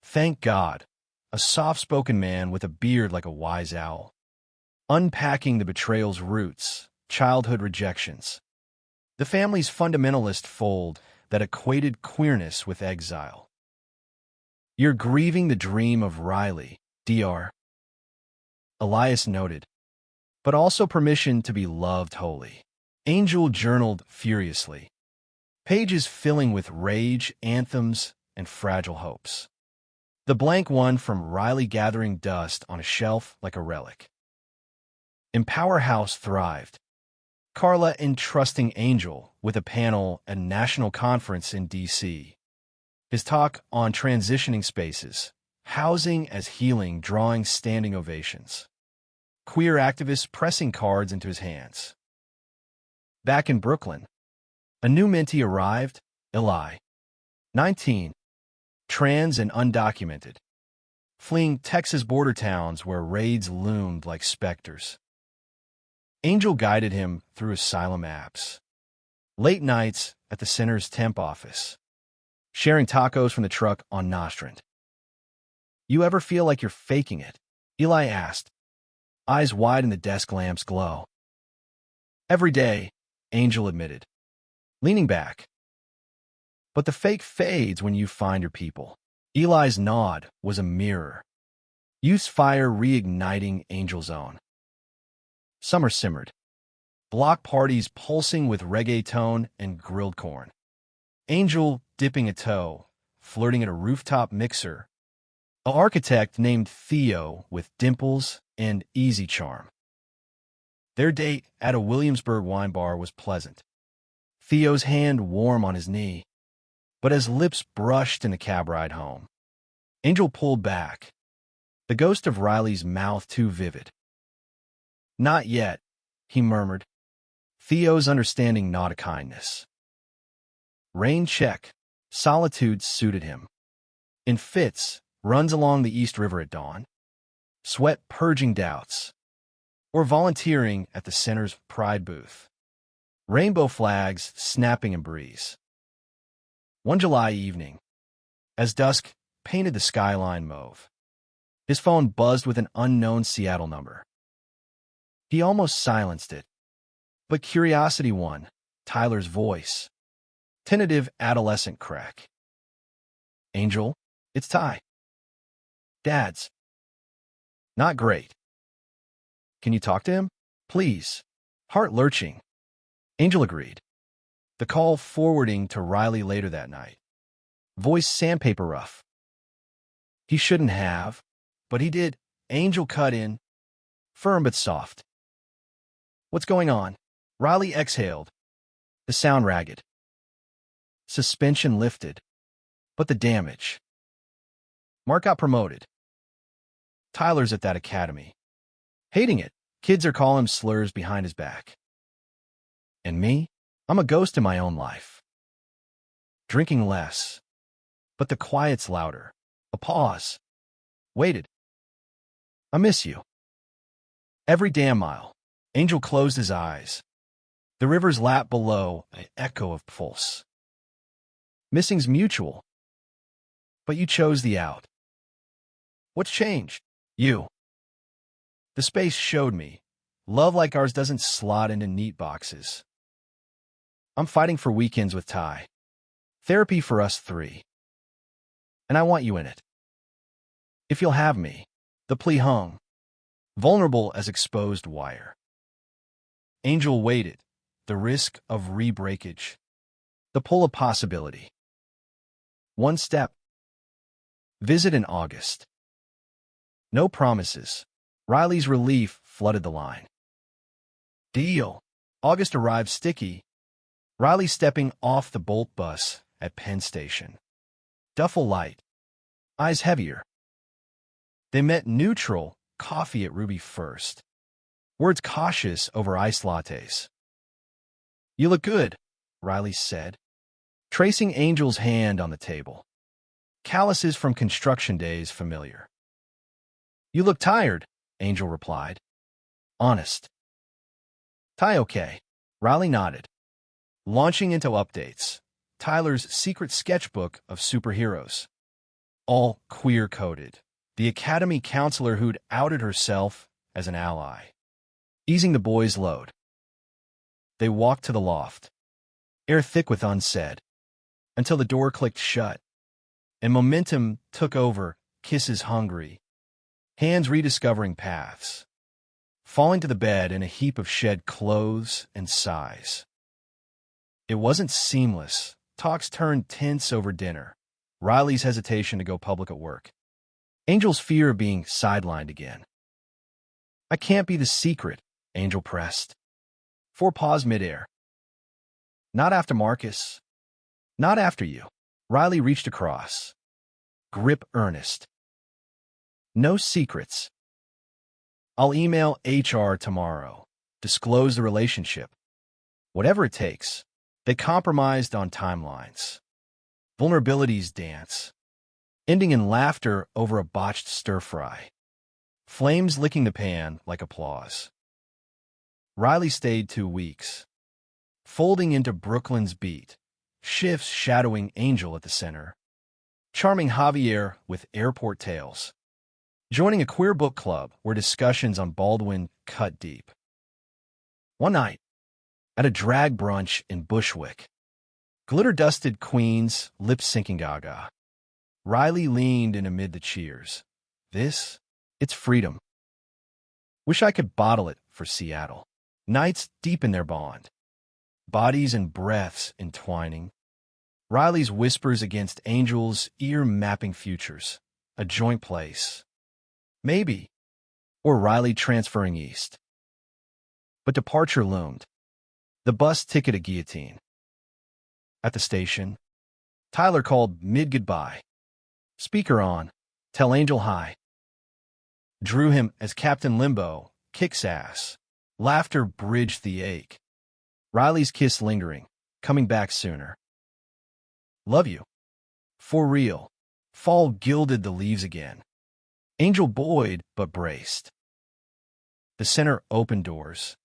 Thank God, a soft-spoken man with a beard like a wise owl. Unpacking the betrayal's roots, childhood rejections. The family's fundamentalist fold that equated queerness with exile. You're grieving the dream of Riley, Dr. Elias noted, but also permission to be loved wholly. Angel journaled furiously, pages filling with rage, anthems, and fragile hopes. The blank one from Riley gathering dust on a shelf like a relic. Empower House thrived. Carla entrusting Angel with a panel at a national conference in D.C. His talk on transitioning spaces, housing as healing drawing standing ovations. Queer activists pressing cards into his hands. Back in Brooklyn, a new mentee arrived, Eli, 19, trans and undocumented, fleeing Texas border towns where raids loomed like specters. Angel guided him through asylum apps. Late nights at the center's temp office. sharing tacos from the truck on Nostrand. You ever feel like you're faking it? Eli asked, eyes wide in the desk lamp's glow. Every day, Angel admitted, leaning back. But the fake fades when you find your people. Eli's nod was a mirror. Youth's fire reigniting Angel's own. Summer simmered. Block parties pulsing with reggaeton and grilled corn. Angel dipping a toe, flirting at a rooftop mixer. An architect named Theo with dimples and easy charm. Their date at a Williamsburg wine bar was pleasant. Theo's hand warm on his knee. But as lips brushed in the cab ride home, Angel pulled back, the ghost of Riley's mouth too vivid. Not yet, he murmured. Theo's understanding not a kindness. Rain check. Solitude suited him. In fits, runs along the East River at dawn. Sweat purging doubts. Or volunteering at the center's pride booth. Rainbow flags snapping in breeze. One July evening, as dusk painted the skyline mauve, his phone buzzed with an unknown Seattle number. He almost silenced it, but curiosity won. Tyler's voice. Tentative adolescent crack. Angel, it's Ty. Dad's. Not great. Can you talk to him? Please. Heart lurching. Angel agreed. The call forwarding to Riley later that night. Voice sandpaper rough. He shouldn't have, but he did. Angel cut in, firm but soft. What's going on? Riley exhaled, the sound ragged. Suspension lifted, but the damage. Mark got promoted. Tyler's at that academy. Hating it. Kids are calling him slurs behind his back. And me? I'm a ghost in my own life. Drinking less. But the quiet's louder. A pause. Waited. I miss you. Every damn mile. Angel closed his eyes. The river's lap below, an echo of pulse. Missing's mutual. But you chose the out. What's changed? You. The space showed me. Love like ours doesn't slot into neat boxes. I'm fighting for weekends with Ty. Therapy for us three. And I want you in it. If you'll have me. The plea hung. Vulnerable as exposed wire. Angel waited. The risk of re-breakage. The pull of possibility. One step. Visit in August. No promises. Riley's relief flooded the line. Deal. August arrived sticky. Riley stepping off the Bolt bus at Penn Station. Duffel light. Eyes heavier. They met neutral, coffee at Ruby first. Words cautious over iced lattes. You look good, Riley said, tracing Angel's hand on the table. Calluses from construction days familiar. You look tired, Angel replied. Honest. Ty okay. Riley nodded. Launching into updates. Tyler's secret sketchbook of superheroes. All queer-coded. The academy counselor who'd outed herself as an ally. Easing the boys' load. They walked to the loft. Air thick with unsaid. Until the door clicked shut. And momentum took over, kisses hungry. Hands rediscovering paths. Falling to the bed in a heap of shed clothes and sighs. It wasn't seamless. Talks turned tense over dinner. Riley's hesitation to go public at work. Angel's fear of being sidelined again. I can't be the secret, Angel pressed. For pause midair. Not after Marcus. Not after you. Riley reached across. Grip earnest. No secrets. I'll email HR tomorrow. Disclose the relationship. Whatever it takes. They compromised on timelines. Vulnerabilities dance. Ending in laughter over a botched stir-fry. Flames licking the pan like applause. Riley stayed 2 weeks. Folding into Brooklyn's beat. shifts shadowing Angel at the center, charming Javier with airport tales, joining a queer book club where discussions on Baldwin cut deep. One night, at a drag brunch in Bushwick, glitter-dusted queens lip-syncing Gaga, Riley leaned in amid the cheers. It's freedom. Wish I could bottle it for Seattle. Nights deep in their bond, bodies and breaths entwining. Riley's whispers against Angel's ear-mapping futures. A joint place. Maybe. Or Riley transferring east. But departure loomed. The bus ticket a guillotine. At the station, Tyler called mid-goodbye. Speaker on. Tell Angel hi. Drew him as Captain Limbo kicks ass. Laughter bridged the ache. Riley's kiss lingering, coming back sooner. Love you. For real. Fall gilded the leaves again. Angel buoyed but braced. The center opened doors.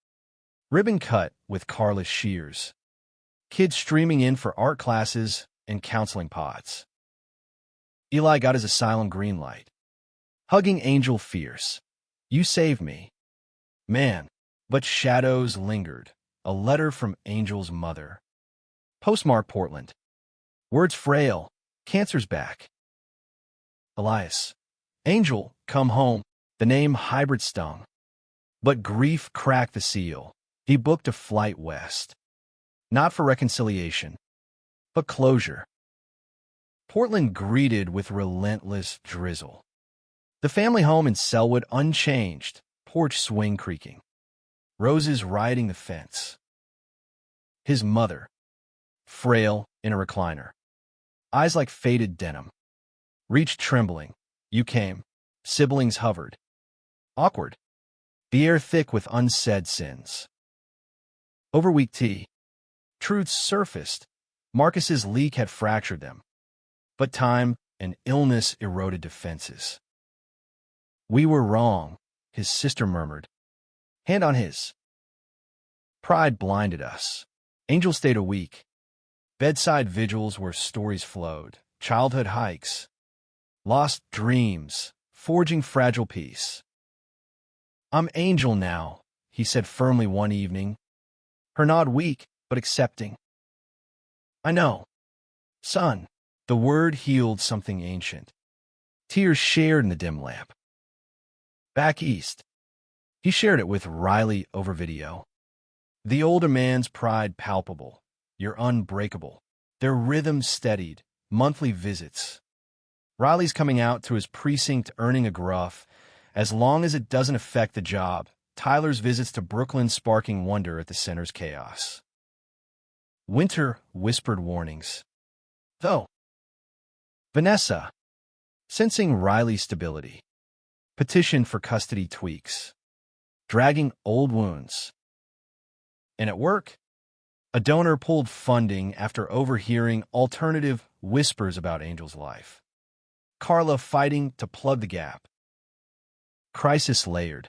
Ribbon cut with Carless shears. Kids streaming in for art classes and counseling pods. Eli got his asylum green light. Hugging Angel fierce. You saved me. Man, but shadows lingered. A letter from Angel's mother. Postmark Portland. Words frail. Cancer's back. Elias. Angel, come home. The name hybrid stung. But grief cracked the seal. He booked a flight west. Not for reconciliation, but closure. Portland greeted with relentless drizzle. The family home in Selwood unchanged, porch swing creaking. Roses riding the fence. His mother, frail in a recliner. Eyes like faded denim. Reached trembling. You came. Siblings hovered. Awkward. The air thick with unsaid sins. Over weak tea. Truths surfaced. Marcus's leak had fractured them. But time and illness eroded defenses. We were wrong, his sister murmured. Hand on his. Pride blinded us. Angel stayed a week. Bedside vigils where stories flowed. Childhood hikes. Lost dreams. Forging fragile peace. I'm Angel now, he said firmly one evening. Her nod weak, but accepting. I know. Son. The word healed something ancient. Tears shared in the dim lamp. Back east. He shared it with Riley over video. The older man's pride palpable. You're unbreakable. Their rhythm steadied. Monthly visits. Riley's coming out to his precinct earning a gruff. As long as it doesn't affect the job. Tyler's visits to Brooklyn sparking wonder at the center's chaos. Winter whispered warnings. Though. Vanessa, sensing Riley's stability, petitioned for custody tweaks, dragging old wounds. And at work, a donor pulled funding after overhearing alternative whispers about Angel's life. Carla fighting to plug the gap. Crisis layered.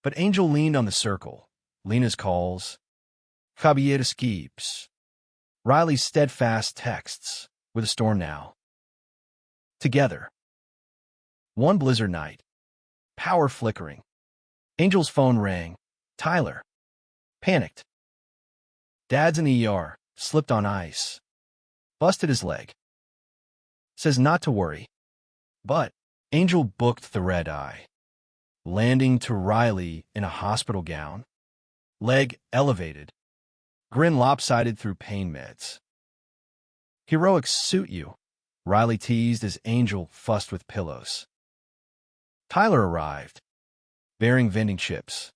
But Angel leaned on the circle, Lena's calls, Javier's keeps, Riley's steadfast texts, with a storm now. Together. One blizzard night. Power flickering. Angel's phone rang. Tyler. Panicked. Dad's in the ER. Slipped on ice. Busted his leg. Says not to worry. But Angel booked the red eye. Landing to Riley in a hospital gown. Leg elevated. Grin lopsided through pain meds. Heroics suit you. Riley teased as Angel fussed with pillows. Tyler arrived, bearing vending chips.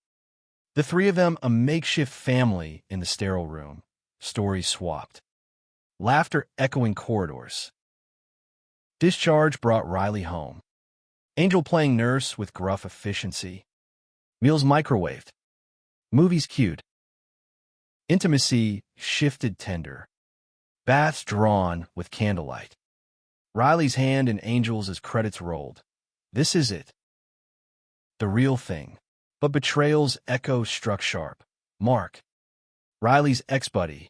The three of them a makeshift family in the sterile room, stories swapped. Laughter echoing corridors. Discharge brought Riley home. Angel playing nurse with gruff efficiency. Meals microwaved. Movies cued. Intimacy shifted tender. Baths drawn with candlelight. Riley's hand in Angel's as credits rolled. This is it. The real thing. But betrayal's echo struck sharp. Mark. Riley's ex-buddy.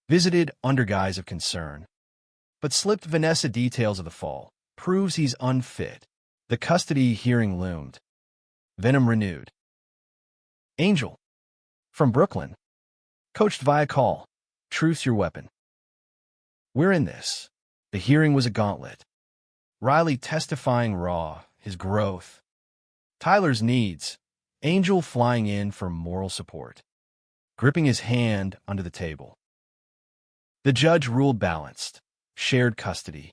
Visited under guise of concern, but slipped Vanessa details of the fall. Proves he's unfit. The custody hearing loomed. Venom renewed. Angel. From Brooklyn. Coached via call. Truth's your weapon. We're in this. The hearing was a gauntlet. Riley testifying raw, his growth. Tyler's needs. Angel flying in for moral support. Gripping his hand under the table. The judge ruled balanced. Shared custody.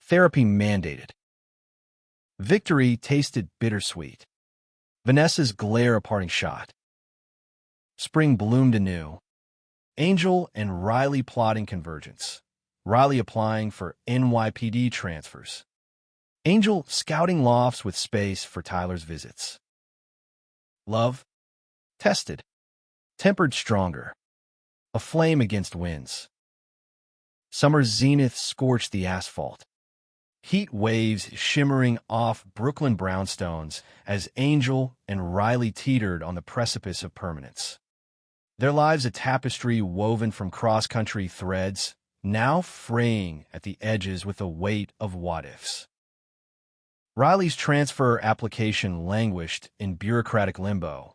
Therapy mandated. Victory tasted bittersweet. Vanessa's glare a parting shot. Spring bloomed anew. Angel and Riley plotting convergence. Riley applying for NYPD transfers. Angel scouting lofts with space for Tyler's visits. Love. Tested. Tempered stronger. A flame against winds. Summer's zenith scorched the asphalt. Heat waves shimmering off Brooklyn brownstones as Angel and Riley teetered on the precipice of permanence. Their lives a tapestry woven from cross-country threads, now fraying at the edges with the weight of what-ifs. Riley's transfer application languished in bureaucratic limbo.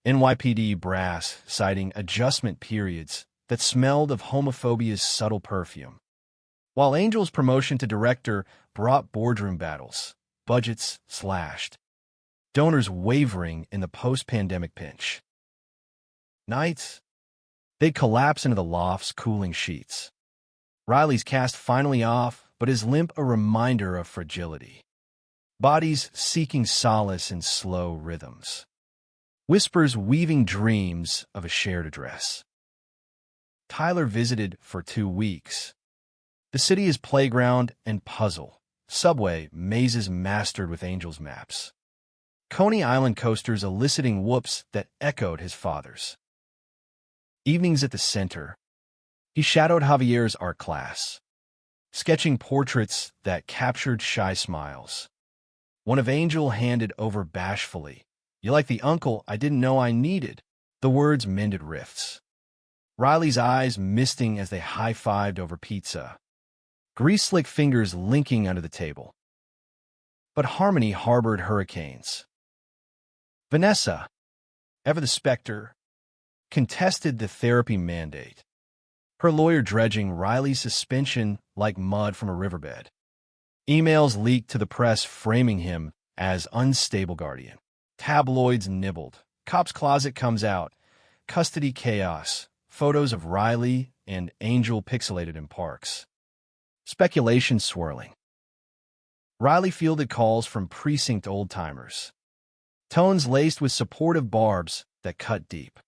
NYPD brass citing adjustment periods that smelled of homophobia's subtle perfume. While Angel's promotion to director brought boardroom battles, budgets slashed, donors wavering in the post-pandemic pinch. Nights, they'd collapse into the loft's cooling sheets. Riley's cast finally off, but his limp a reminder of fragility. Bodies seeking solace in slow rhythms. Whispers weaving dreams of a shared address. Tyler visited for 2 weeks. The city is playground and puzzle. Subway mazes mastered with Angel's maps. Coney Island coasters eliciting whoops that echoed his father's. Evenings at the center. He shadowed Javier's art class, sketching portraits that captured shy smiles. One of Angel handed over bashfully. "You like the uncle I didn't know I needed." The words mended rifts. Riley's eyes misting as they high-fived over pizza. Grease-slick fingers linking under the table. But harmony harbored hurricanes. Vanessa, ever the specter, contested the therapy mandate. Her lawyer dredging Riley's suspension like mud from a riverbed. Emails leaked to the press framing him as unstable guardian. Tabloids nibbled. Cop's closet comes out. Custody chaos. Photos of Riley and Angel pixelated in parks. Speculation swirling. Riley fielded calls from precinct old-timers. Tones laced with supportive barbs that cut deep.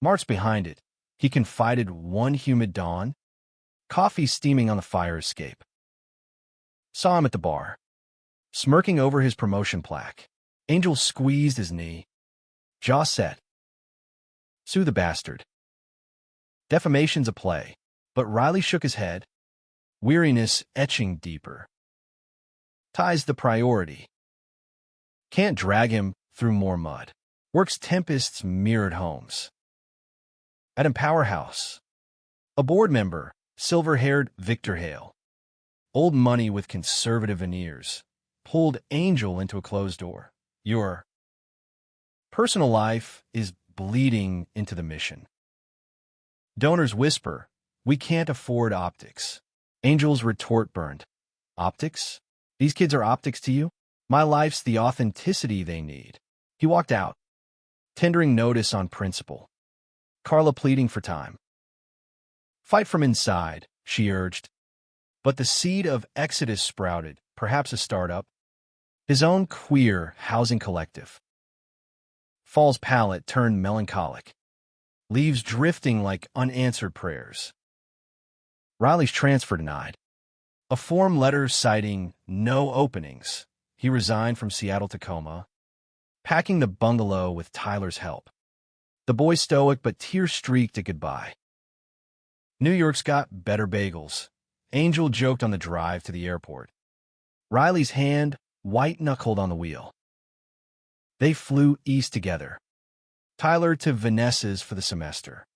Marks behind it, he confided one humid dawn. Coffee steaming on the fire escape. Saw him at the bar, smirking over his promotion plaque. Angel squeezed his knee. Jaw set. Sue the bastard. Defamation's a play, but Riley shook his head. Weariness etching deeper. Tie's the priority. Can't drag him through more mud. Works tempests mirrored homes. At Empower House, a board member, silver-haired Victor Hale, old money with conservative veneers, pulled Angel into a closed door. Your personal life is bleeding into the mission. Donors whisper, "We can't afford optics." Angel's retort burned. Optics? These kids are optics to you? My life's the authenticity they need. He walked out, tendering notice on principle. Carla pleading for time. Fight from inside, she urged. But the seed of exodus sprouted, perhaps a startup. His own queer housing collective. Fall's palette turned melancholic. Leaves drifting like unanswered prayers. Riley's transfer denied. A form letter citing no openings. He resigned from Seattle-Tacoma, packing the bungalow with Tyler's help. The boy stoic but tear-streaked a goodbye. New York's got better bagels. Angel joked on the drive to the airport. Riley's hand white-knuckled on the wheel. They flew east together. Tyler to Vanessa's for the semester.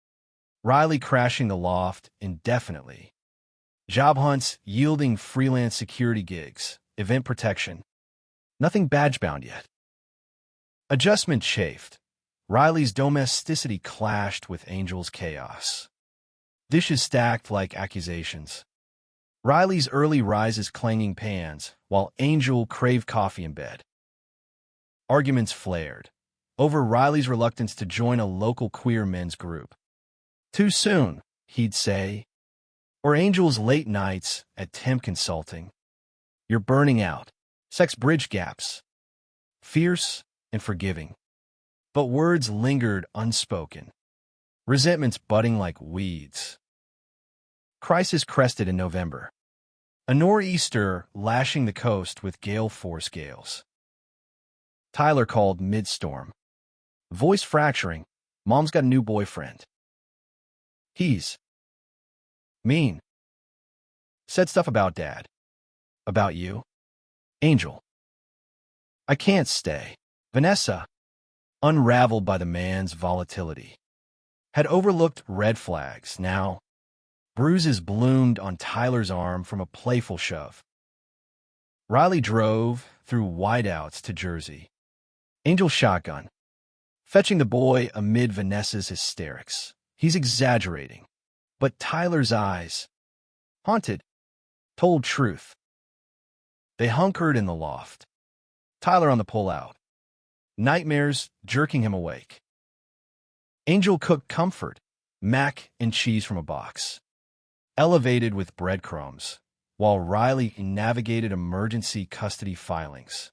Riley crashing the loft indefinitely. Job hunts yielding freelance security gigs, event protection. Nothing badge-bound yet. Adjustment chafed. Riley's domesticity clashed with Angel's chaos. Dishes stacked like accusations. Riley's early rises clanging pans, while Angel craved coffee in bed. Arguments flared over Riley's reluctance to join a local queer men's group. Too soon, he'd say. Or Angel's late nights at temp consulting. You're burning out. Sex bridge gaps. Fierce and forgiving. But words lingered unspoken. Resentments budding like weeds. Crisis crested in November. A nor'easter lashing the coast with gale force gales. Tyler called mid-storm. Voice fracturing. Mom's got a new boyfriend. He's mean. Said stuff about Dad. About you. Angel. I can't stay. Vanessa, unraveled by the man's volatility, had overlooked red flags. Now, bruises bloomed on Tyler's arm from a playful shove. Riley drove through wideouts to Jersey. Angel shotgun, fetching the boy amid Vanessa's hysterics. He's exaggerating, but Tyler's eyes, haunted, told truth. They hunkered in the loft. Tyler on the pull-out. Nightmares jerking him awake. Angel cooked comfort, mac and cheese from a box, elevated with breadcrumbs, while Riley navigated emergency custody filings.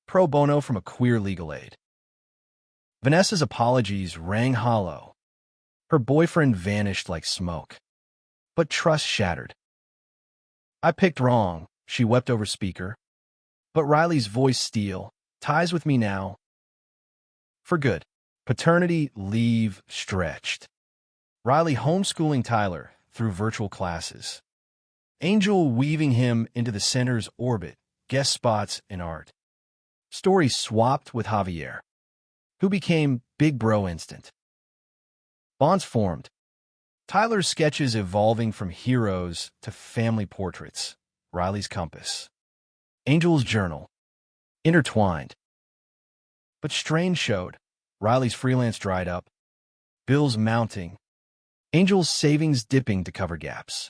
Pro bono from a queer legal aid. Vanessa's apologies rang hollow. Her boyfriend vanished like smoke. But trust shattered. I picked wrong, she wept over speaker. But Riley's voice steel, ties with me now. For good. Paternity leave stretched. Riley homeschooling Tyler through virtual classes. Angel weaving him into the center's orbit, guest spots in art. Stories swapped with Javier, who became Big Bro Instant. Bonds formed. Tyler's sketches evolving from heroes to family portraits. Riley's compass. Angel's journal. Intertwined. But strain showed. Riley's freelance dried up. Bills mounting. Angel's savings dipping to cover gaps.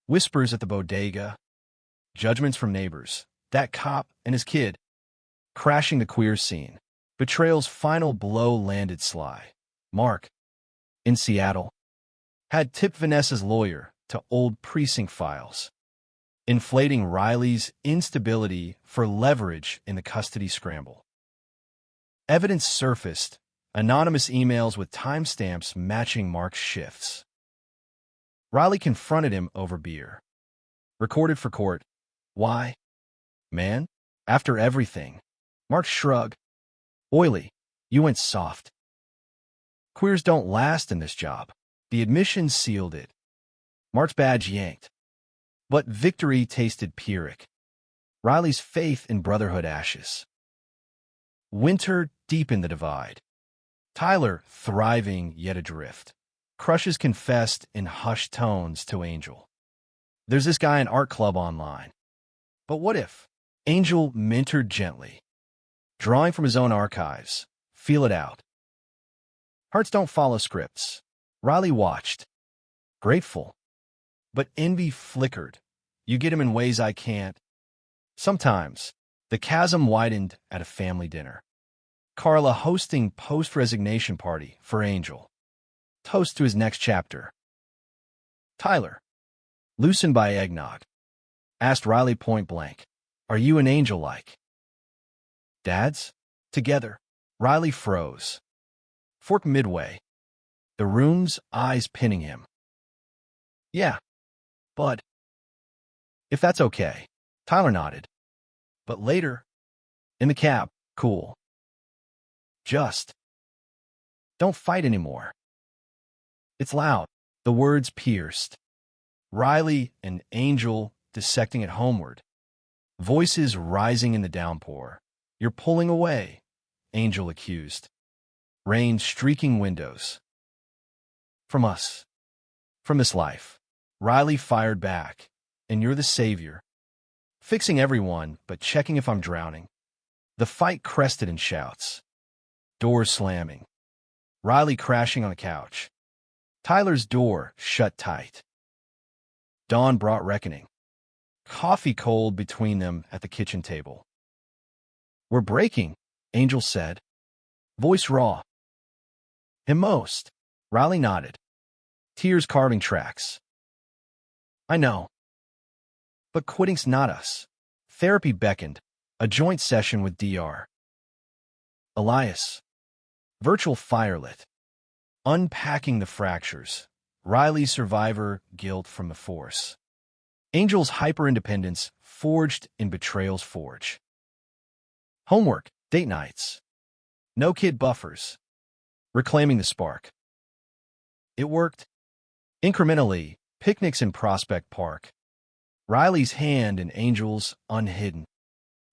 Whispers at the bodega. Judgments from neighbors. That cop and his kid. Crashing the queer scene. Betrayal's final blow landed sly. Mark, in Seattle, had tipped Vanessa's lawyer to old precinct files, inflating Riley's instability for leverage in the custody scramble. Evidence surfaced, anonymous emails with timestamps matching Mark's shifts. Riley confronted him over beer. Recorded for court. Why? Man, after everything. Mark shrugged. Oily, you went soft. Queers don't last in this job. The admission sealed it. Mark's badge yanked. But victory tasted Pyrrhic. Riley's faith in brotherhood ashes. Winter deepened the divide. Tyler, thriving yet adrift, crushes confessed in hushed tones to Angel. There's this guy in art club online. But what if? Angel mentored gently, drawing from his own archives. Feel it out. Hearts don't follow scripts. Riley watched, grateful. But envy flickered. You get him in ways I can't. Sometimes, the chasm widened at a family dinner. Carla hosting post-resignation party for Angel. Toast to his next chapter. Tyler, loosened by eggnog, asked Riley point blank, "Are you and Angel like?" Dads? Together. Riley froze. Fork midway. The room's eyes pinning him. Yeah, but if that's okay. Tyler nodded. But later, in the cab, cool. Just don't fight anymore. It's loud. The words pierced. Riley and Angel dissecting it homeward. Voices rising in the downpour. You're pulling away, Angel accused. Rain streaking windows. From us. From this life. Riley fired back. And you're the savior. Fixing everyone, but checking if I'm drowning. The fight crested in shouts. Doors slamming. Riley crashing on the couch. Tyler's door shut tight. Dawn brought reckoning. Coffee cold between them at the kitchen table. We're breaking, Angel said. Voice raw. "And most." Riley nodded. Tears carving tracks. "I know. But quitting's not us." Therapy beckoned. A joint session with Dr. Elias. Virtual firelit. Unpacking the fractures. Riley's survivor guilt from the force. Angel's hyper-independence forged in betrayal's forge. Homework, date nights. No kid buffers. Reclaiming the spark. It worked. Incrementally, picnics in Prospect Park. Riley's hand in Angel's unhidden.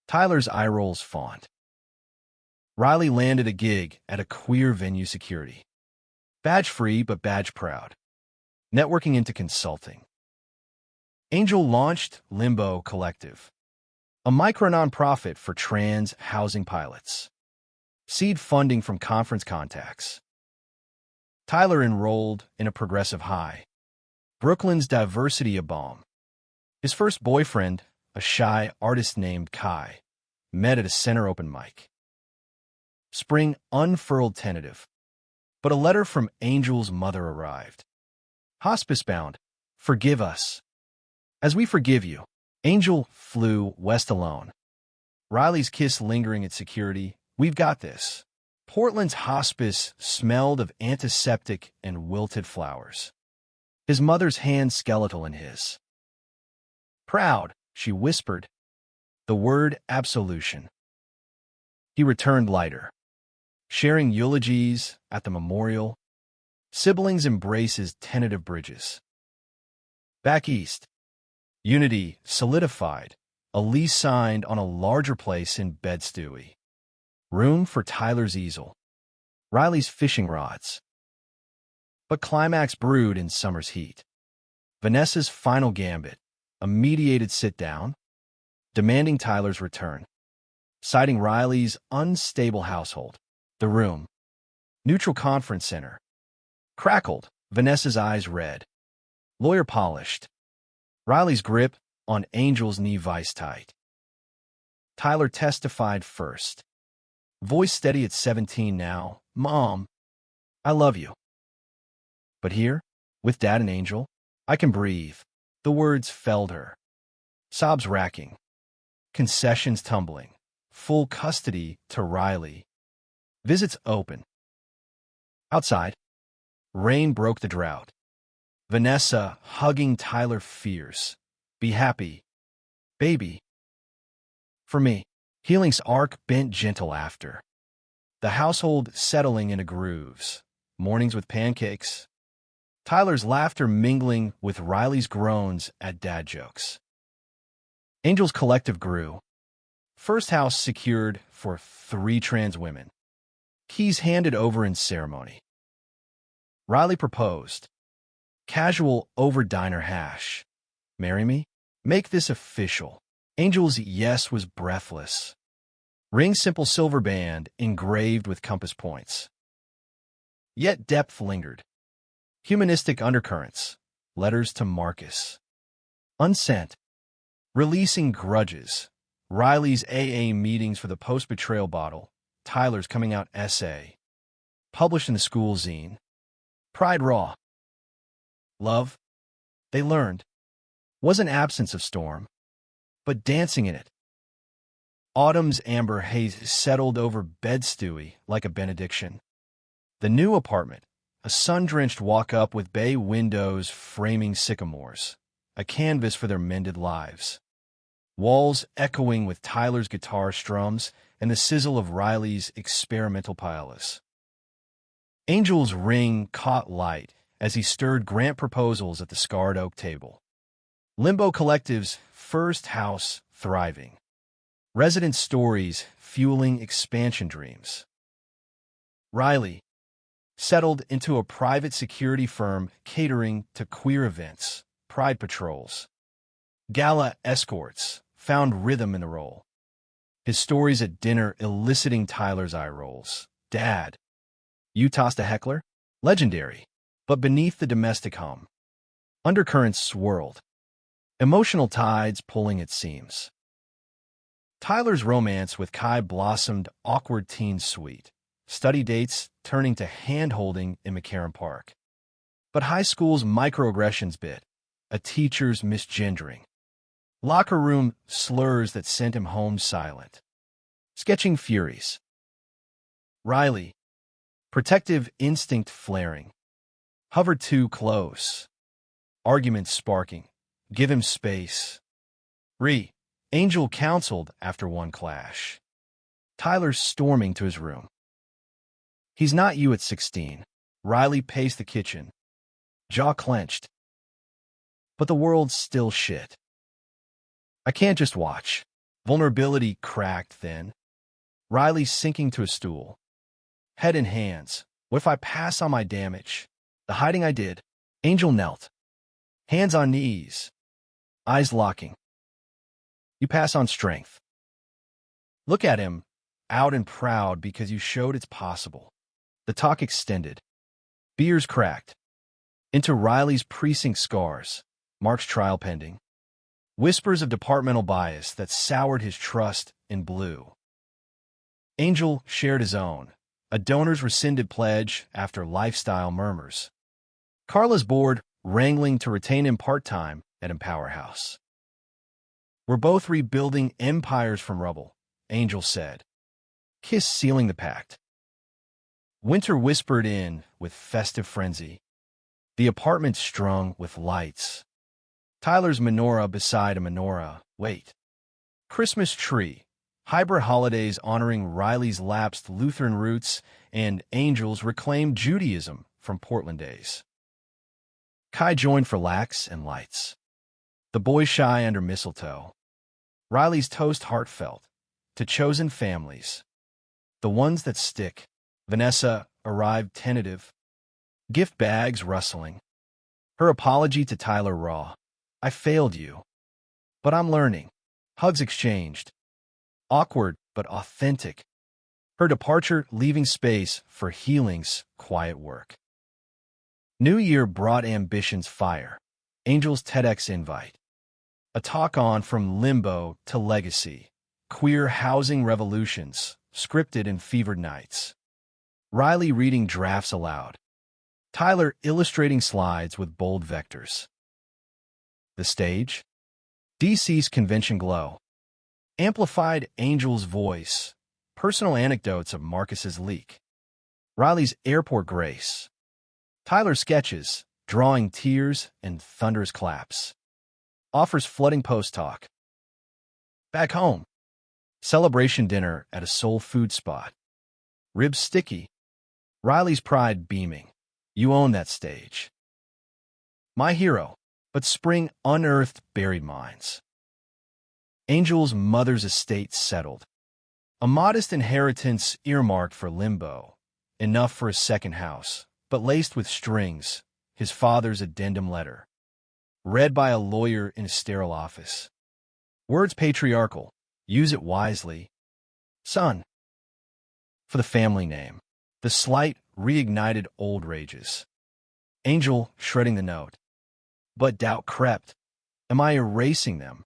Tyler's eye rolls font. Riley landed a gig at a queer venue security. Badge-free but badge-proud. Networking into consulting. Angel launched Limbo Collective, a micro-nonprofit for trans housing pilots. Seed funding from conference contacts. Tyler enrolled in a progressive high. Brooklyn's diversity a bomb. His first boyfriend, a shy artist named Kai, met at a center open mic. Spring unfurled tentative, but a letter from Angel's mother arrived. Hospice-bound, forgive us. As we forgive you. Angel flew west alone. Riley's kiss lingering at security. We've got this. Portland's hospice smelled of antiseptic and wilted flowers. His mother's hand skeletal in his. Proud, she whispered. The word absolution. He returned lighter. Sharing eulogies at the memorial. Siblings embraces tentative bridges. Back east. Unity solidified. A lease signed on a larger place in Bed-Stuy. Room for Tyler's easel. Riley's fishing rods. But climax brewed in summer's heat. Vanessa's final gambit. A mediated sit-down. Demanding Tyler's return. Citing Riley's unstable household. The room. Neutral conference center. Crackled. Vanessa's eyes red. Lawyer polished. Riley's grip on Angel's knee vice tight. Tyler testified first. Voice steady at 17 now. Mom, I love you. But here, with Dad and Angel, I can breathe. The words felled her. Sobs racking. Concessions tumbling. Full custody to Riley. Visits open. Outside, rain broke the drought. Vanessa hugging Tyler fierce. Be happy, baby. For me, healing's arc bent gentle after. The household settling into grooves. Mornings with pancakes. Tyler's laughter mingling with Riley's groans at dad jokes. Angel's collective grew. First house secured for 3 trans women. Keys handed over in ceremony. Riley proposed. Casual over diner hash. Marry me? Make this official. Angel's yes was breathless. Ring simple silver band engraved with compass points. Yet depth lingered. Humanistic undercurrents. Letters to Marcus. Unsent. Releasing grudges. Riley's AA meetings for the post-betrayal bottle. Tyler's coming out essay. Published in the school zine. Pride raw. Love, they learned, was an absence of storm, but dancing in it. Autumn's amber haze settled over Bed-Stuy like a benediction. The new apartment, a sun-drenched walk-up with bay windows framing sycamores, a canvas for their mended lives. Walls echoing with Tyler's guitar strums and the sizzle of Riley's experimental piolas. Angel's ring caught light as he stirred grant proposals at the scarred oak table. Limbo Collective's first house thriving. Resident stories fueling expansion dreams. Riley, settled into a private security firm catering to queer events, pride patrols, gala escorts, found rhythm in the role. His stories at dinner eliciting Tyler's eye rolls. Dad, you tossed a heckler? Legendary. But beneath the domestic hum, undercurrents swirled, emotional tides pulling at seams. Tyler's romance with Kai blossomed awkward teen sweet, study dates turning to hand-holding in McCarran Park. But high school's microaggressions bit, a teacher's misgendering, locker room slurs that sent him home silent, sketching furies. Riley, protective instinct flaring, hovered too close, arguments sparking, give him space. Angel counseled after one clash. Tyler storming to his room. He's not you at 16. Riley paced the kitchen, jaw clenched. But the world's still shit. I can't just watch. Vulnerability cracked then. Riley sinking to a stool, head in hands. What if I pass on my damage? The hiding I did. Angel knelt, hands on knees, eyes locking. You pass on strength. Look at him, out and proud because you showed it's possible. The talk extended. Beers cracked. Into Riley's precinct scars, Mark's trial pending. Whispers of departmental bias that soured his trust in blue. Angel shared his own, a donor's rescinded pledge after lifestyle murmurs. Carla's board wrangling to retain him part-time at Empower House. We're both rebuilding empires from rubble, Angel said. Kiss sealing the pact. Winter whispered in with festive frenzy. The apartment strung with lights. Tyler's menorah beside a menorah. Wait. Christmas tree. Hybrid holidays honoring Riley's lapsed Lutheran roots and Angel's reclaimed Judaism from Portland days. Kai joined for lax and lights. The boys shy under mistletoe. Riley's toast heartfelt, to chosen families. The ones that stick. Vanessa arrived tentative. Gift bags rustling. Her apology to Tyler raw. I failed you. But I'm learning. Hugs exchanged. Awkward but authentic. Her departure leaving space for healing's quiet work. New Year brought ambition's fire. Angel's TEDx invite. A talk on from limbo to legacy. Queer housing revolutions, scripted in fevered nights. Riley reading drafts aloud. Tyler illustrating slides with bold vectors. The stage? DC's convention glow. Amplified Angel's voice. Personal anecdotes of Marcus's leak. Riley's airport grace. Tyler's sketches, drawing tears and thunderous claps. Offers flooding post-talk. Back home. Celebration dinner at a soul food spot. Ribs sticky. Riley's pride beaming. You own that stage. My hero, but spring unearthed buried mines. Angel's mother's estate settled. A modest inheritance earmarked for limbo. Enough for a second house, but laced with strings, his father's addendum letter. Read by a lawyer in a sterile office. Words patriarchal. Use it wisely. Son. For the family name. The slight reignited old rages. Angel shredding the note. But doubt crept. Am I erasing them?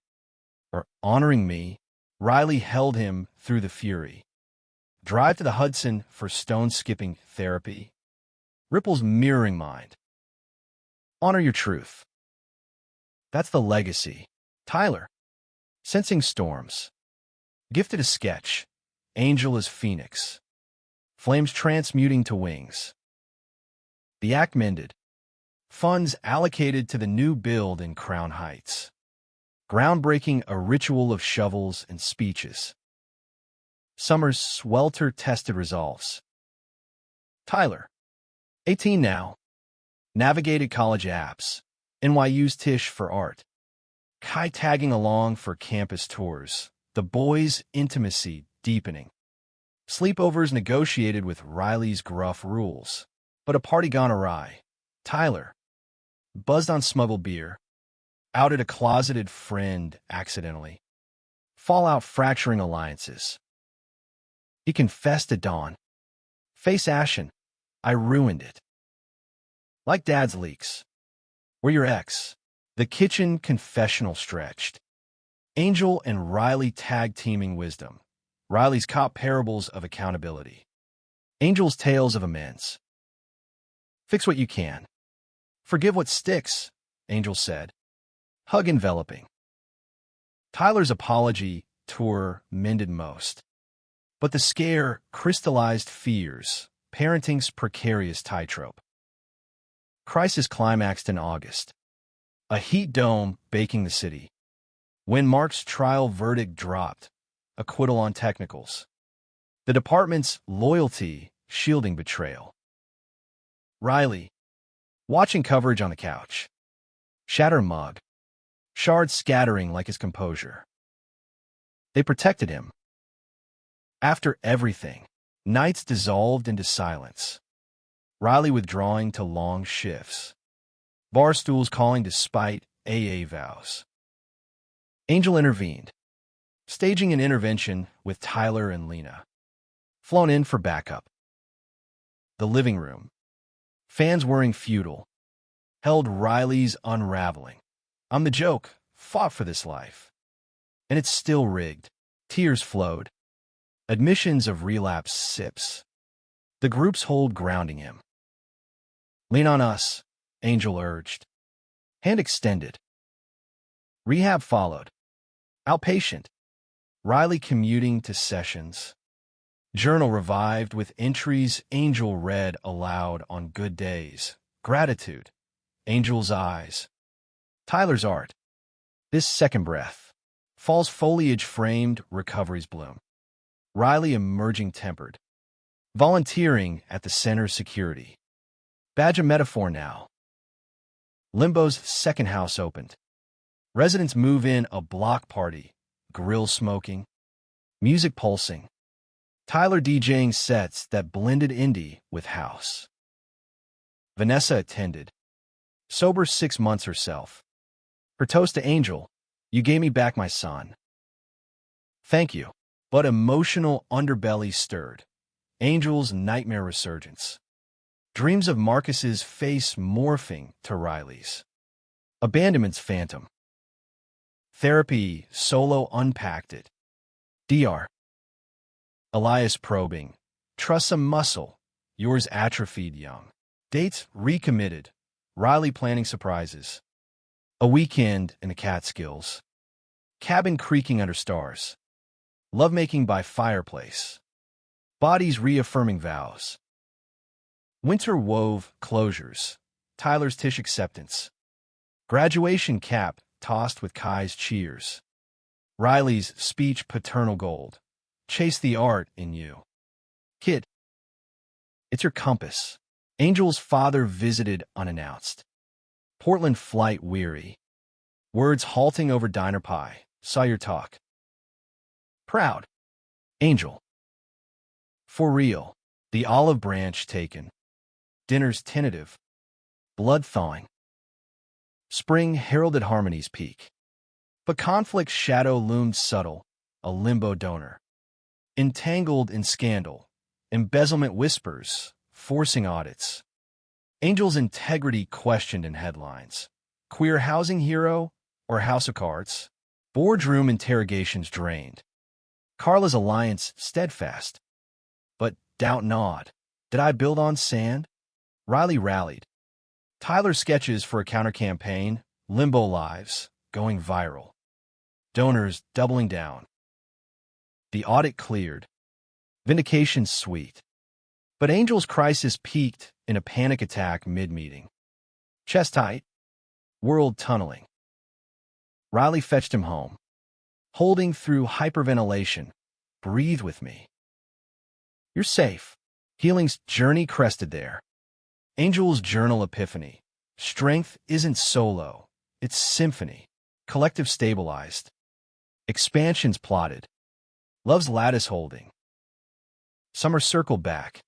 Or honoring me? Riley held him through the fury. Drive to the Hudson for stone-skipping therapy. Ripple's mirroring mind. Honor your truth. That's the legacy. Tyler. Sensing storms. Gifted a sketch. Angel as Phoenix. Flames transmuting to wings. The act mended. Funds allocated to the new build in Crown Heights. Groundbreaking a ritual of shovels and speeches. Summer's swelter-tested resolves. Tyler. 18 now. Navigated college apps. NYU's Tisch for art. Kai tagging along for campus tours. The boys' intimacy deepening. Sleepovers negotiated with Riley's gruff rules. But a party gone awry. Tyler, buzzed on smuggled beer, outed a closeted friend accidentally. Fallout fracturing alliances. He confessed at dawn. Face ashen. I ruined it. Like Dad's leaks. We're your ex. The kitchen confessional stretched. Angel and Riley tag-teaming wisdom. Riley's cop parables of accountability. Angel's tales of amends. Fix what you can. Forgive what sticks, Angel said. Hug enveloping. Tyler's apology tour mended most. But the scare crystallized fears, parenting's precarious tightrope. Crisis climaxed in August. A heat dome baking the city. When Mark's trial verdict dropped, acquittal on technicals. The department's loyalty shielding betrayal. Riley, watching coverage on the couch. Shatter mug. Shards scattering like his composure. They protected him. After everything, nights dissolved into silence. Riley withdrawing to long shifts. Barstools calling despite AA vows. Angel intervened, staging an intervention with Tyler and Lena. Flown in for backup. The living room. Fans whirring futile. Held Riley's unraveling. I'm the joke, fought for this life. And it's still rigged. Tears flowed. Admissions of relapse sips. The group's hold grounding him. Lean on us, Angel urged. Hand extended. Rehab followed. Outpatient. Riley commuting to sessions. Journal revived with entries Angel read aloud on good days. Gratitude. Angel's eyes. Tyler's art. This second breath. Fall's foliage framed recovery's bloom. Riley emerging tempered. Volunteering at the center's security. Badge of metaphor now. Limbo's second house opened. Residents move in a block party. Grill smoking. Music pulsing. Tyler DJing sets that blended indie with house. Vanessa attended. Sober 6 months herself. Her toast to Angel, you gave me back my son. Thank you. But emotional underbelly stirred. Angel's nightmare resurgence. Dreams of Marcus's face morphing to Riley's. Abandonment's phantom. Therapy solo unpacked it. Dr. Elias probing. Trust some muscle. Yours atrophied young. Dates recommitted. Riley planning surprises. A weekend in the Catskills. Cabin creaking under stars. Lovemaking by fireplace. Bodies reaffirming vows. Winter wove closures. Tyler's Tish acceptance. Graduation cap tossed with Kai's cheers. Riley's speech paternal gold. Chase the art in you. Kid. It's your compass. Angel's father visited unannounced. Portland flight weary. Words halting over diner pie. Saw your talk. Proud. Angel. For real. The olive branch taken. Dinner's tentative. Blood thawing. Spring heralded harmony's peak. But conflict's shadow loomed subtle, a limbo donor. Entangled in scandal. Embezzlement whispers, forcing audits. Angel's integrity questioned in headlines. Queer housing hero or House of Cards? Boardroom interrogations drained. Carla's alliance steadfast. But doubt gnawed. Did I build on sand? Riley rallied. Tyler's sketches for a counter-campaign, Limbo Lives, going viral. Donors doubling down. The audit cleared. Vindication sweet. But Angel's crisis peaked in a panic attack mid-meeting. Chest tight. World tunneling. Riley fetched him home. Holding through hyperventilation. Breathe with me. You're safe. Healing's journey crested there. Angel's journal epiphany. Strength isn't solo. It's symphony. Collective stabilized. Expansions plotted. Love's lattice holding. Summer circled back.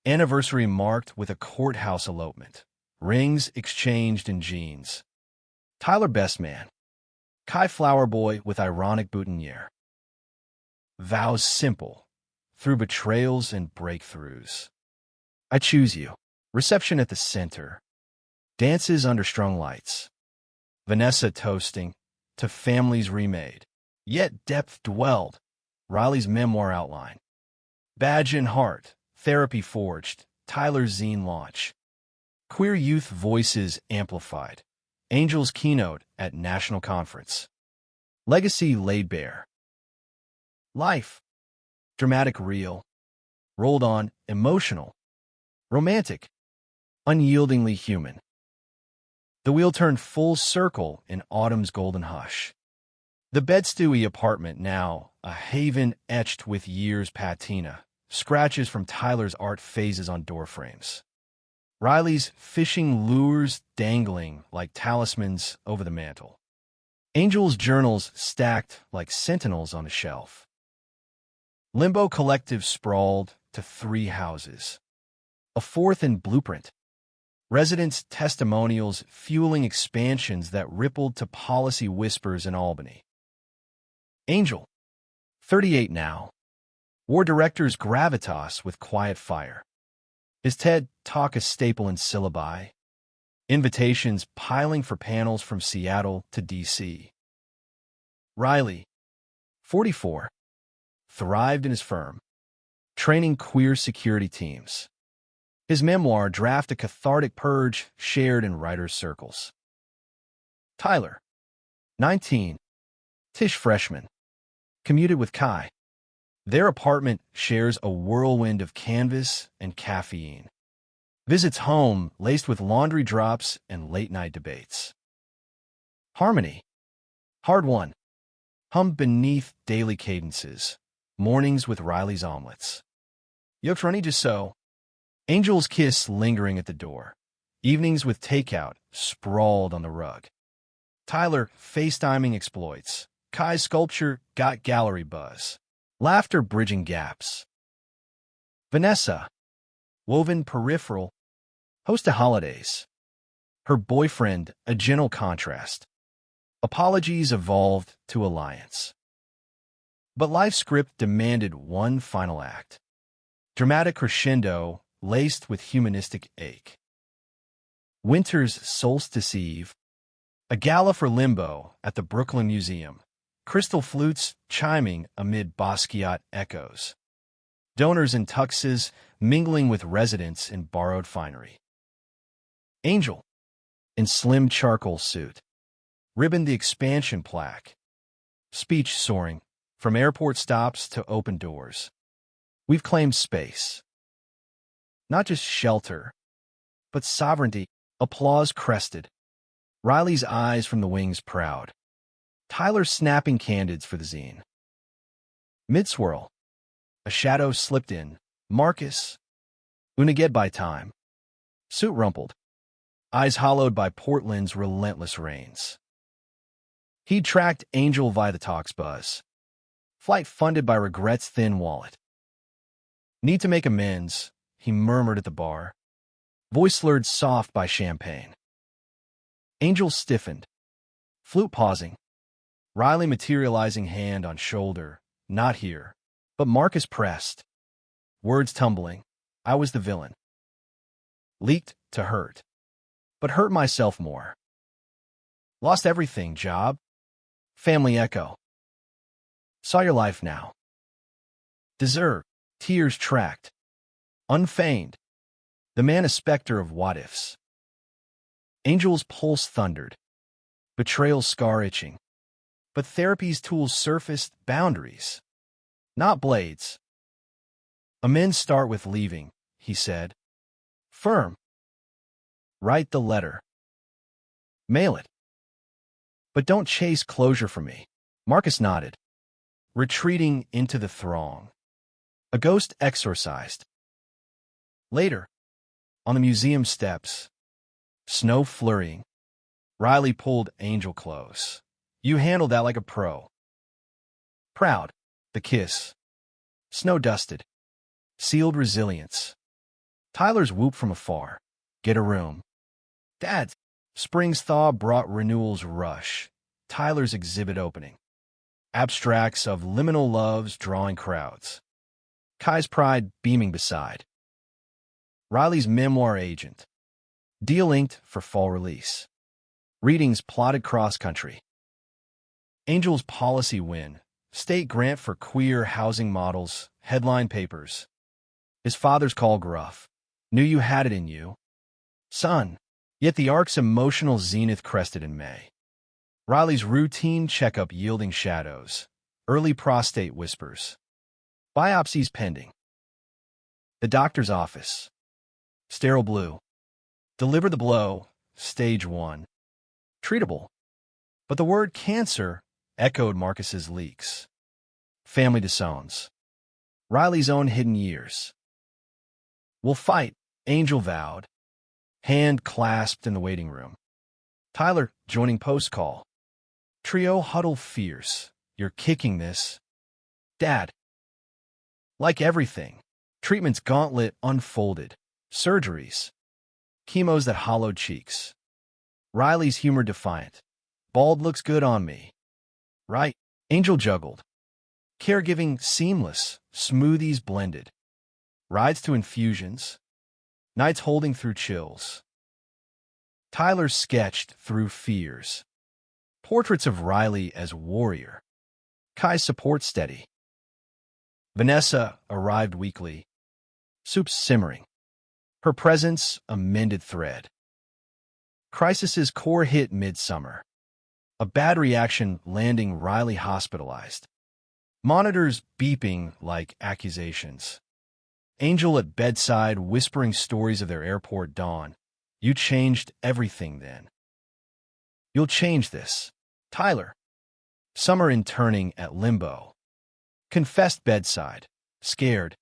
Anniversary marked with a courthouse elopement. Rings exchanged in jeans. Tyler best man. Kai flower boy with ironic boutonniere. Vows simple, through betrayals and breakthroughs. I choose you. Reception at the center. Dances under strung lights. Vanessa toasting, to families remade. Yet depth dwelled. Riley's memoir outline. Badge and heart. Therapy forged. Tyler's zine launch. Queer youth voices amplified. Angel's keynote at national conference. Legacy laid bare. Life. Dramatic real. Rolled on, emotional. Romantic. Unyieldingly human. The wheel turned full circle in autumn's golden hush. The Bed-Stuy apartment now, a haven etched with years' patina, scratches from Tyler's art phases on doorframes. Riley's fishing lures dangling like talismans over the mantel. Angel's journals stacked like sentinels on a shelf. Limbo Collective sprawled to 3 houses. A 4th in blueprint. Residents' testimonials fueling expansions that rippled to policy whispers in Albany. Angel, 38 now, wore director's gravitas with quiet fire. His TED Talk a staple in syllabi. Invitations piling for panels from Seattle to D.C. Riley, 44, thrived in his firm, training queer security teams. His memoir draft a cathartic purge shared in writers' circles. Tyler, 19, Tish freshman, commuted with Kai. Their apartment shares a whirlwind of canvas and caffeine. Visits home laced with laundry drops and late-night debates. Harmony, hard won, hummed beneath daily cadences, mornings with Riley's omelets. Yolks runny just so. Angel's kiss lingering at the door. Evenings with takeout sprawled on the rug. Tyler FaceTiming exploits. Kai's sculpture got gallery buzz. Laughter bridging gaps. Vanessa, woven peripheral, host of holidays. Her boyfriend, a gentle contrast. Apologies evolved to alliance. But life's script demanded one final act. Dramatic crescendo laced with humanistic ache. Winter's solstice eve. A gala for Limbo at the Brooklyn Museum. Crystal flutes chiming amid Basquiat echoes. Donors in tuxes mingling with residents in borrowed finery. Angel, in slim charcoal suit, ribboned the expansion plaque. Speech soaring, from airport stops to open doors. We've claimed space. Not just shelter, but sovereignty. Applause crested. Riley's eyes from the wings proud. Tyler snapping candids for the zine. Mid-swirl. A shadow slipped in. Marcus. Unaged by time. Suit rumpled. Eyes hollowed by Portland's relentless rains. He'd tracked Angel via the talks buzz. Flight funded by regret's thin wallet. Need to make amends, he murmured at the bar. Voice slurred soft by champagne. Angel stiffened. Flute pausing. Riley materializing hand on shoulder. Not here. But Marcus pressed. Words tumbling. I was the villain. Leaked to hurt. But hurt myself more. Lost everything, job. Family echo. Saw your life now. Deserve. Tears tracked. Unfeigned. The man a specter of what-ifs. Angel's pulse thundered. Betrayal scar itching. But therapy's tools surfaced boundaries. Not blades. Amends start with leaving, he said. Firm. Write the letter. Mail it. But don't chase closure from me. Marcus nodded. Retreating into the throng. A ghost exorcised. Later, on the museum steps, snow flurrying, Riley pulled Angel close. You handled that like a pro. Proud. The kiss. Snow dusted. Sealed resilience. Tyler's whoop from afar. Get a room. Dad. Spring's thaw brought renewal's rush. Tyler's exhibit opening. Abstracts of liminal loves drawing crowds. Kai's pride beaming beside. Riley's memoir agent. Deal inked for fall release. Readings plotted cross-country. Angel's policy win. State grant for queer housing models. Headline papers. His father's call gruff. Knew you had it in you, son. Yet the arc's emotional zenith crested in May. Riley's routine checkup yielding shadows. Early prostate whispers. Biopsies pending. The doctor's office. Sterile blue. Deliver the blow. Stage 1. Treatable. But the word cancer echoed Marcus's leaks. Family disowns. Riley's own hidden years. We'll fight, Angel vowed. Hand clasped in the waiting room. Tyler joining post-call. Trio huddle fierce. You're kicking this. Dad. Like everything. Treatment's gauntlet unfolded. Surgeries. Chemos that hollowed cheeks. Riley's humor defiant. Bald looks good on me. Right. Angel juggled. Caregiving seamless. Smoothies blended. Rides to infusions. Nights holding through chills. Tyler sketched through fears. Portraits of Riley as warrior. Kai's support steady. Vanessa arrived weekly. Soup's simmering. Her presence a mended thread. Crisis's core hit midsummer. A bad reaction landing Riley hospitalized. Monitors beeping like accusations. Angel at bedside whispering stories of their airport dawn. You changed everything then. You'll change this. Tyler. Summer interning at limbo. Confessed bedside. Scared.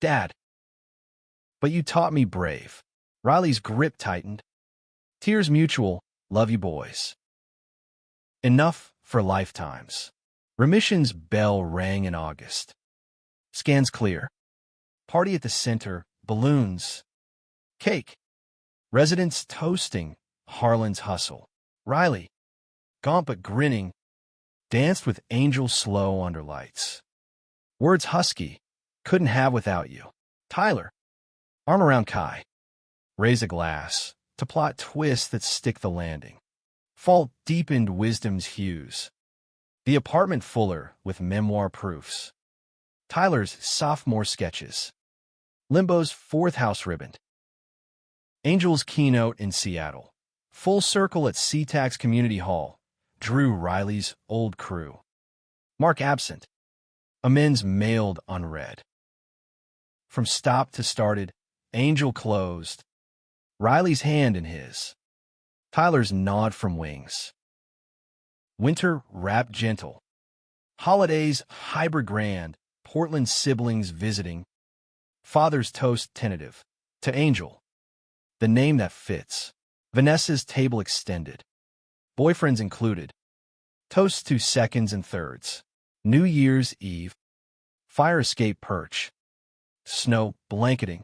Dad. But you taught me brave. Riley's grip tightened. Tears mutual. Love you boys. Enough for lifetimes. Remission's bell rang in August. Scans clear. Party at the center, balloons, cake. Residents toasting, Harlan's hustle. Riley, gaunt but grinning, danced with Angel slow under lights. Words husky, couldn't have without you. Tyler, arm around Kai. Raise a glass, to plot twists that stick the landing. Fault deepened wisdom's hues. The apartment fuller with memoir proofs. Tyler's sophomore sketches. Limbo's fourth house ribbon. Angel's keynote in Seattle. Full circle at SeaTax Community Hall. Drew Riley's old crew. Mark absent. Amends mailed unread. From stop to started, Angel closed. Riley's hand in his. Tyler's nod from wings. Winter wrapped gentle. Holidays hybrid grand. Portland siblings visiting. Father's toast tentative. To Angel. The name that fits. Vanessa's table extended. Boyfriends included. Toasts to seconds and thirds. New Year's Eve. Fire escape perch. Snow blanketing.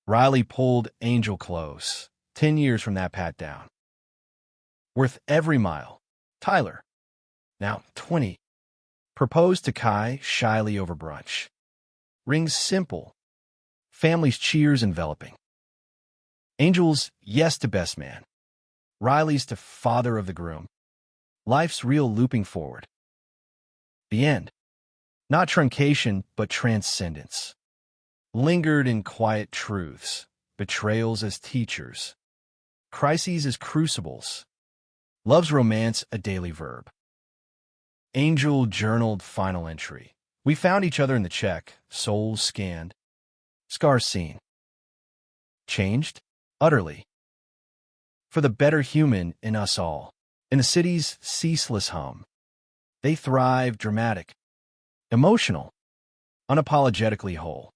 Riley pulled Angel close. 10 years from that pat down. Worth every mile. Tyler. Now 20. Proposed to Kai shyly over brunch. Rings simple. Family's cheers enveloping. Angel's yes to best man. Riley's to father of the groom. Life's real looping forward. The end. Not truncation, but transcendence. Lingered in quiet truths. Betrayals as teachers. Crises as crucibles. Love's romance a daily verb. Angel journaled final entry. We found each other in the check, souls scanned. Scars seen. Changed? Utterly. For the better human in us all. In the city's ceaseless hum. They thrive dramatic. Emotional. Unapologetically whole.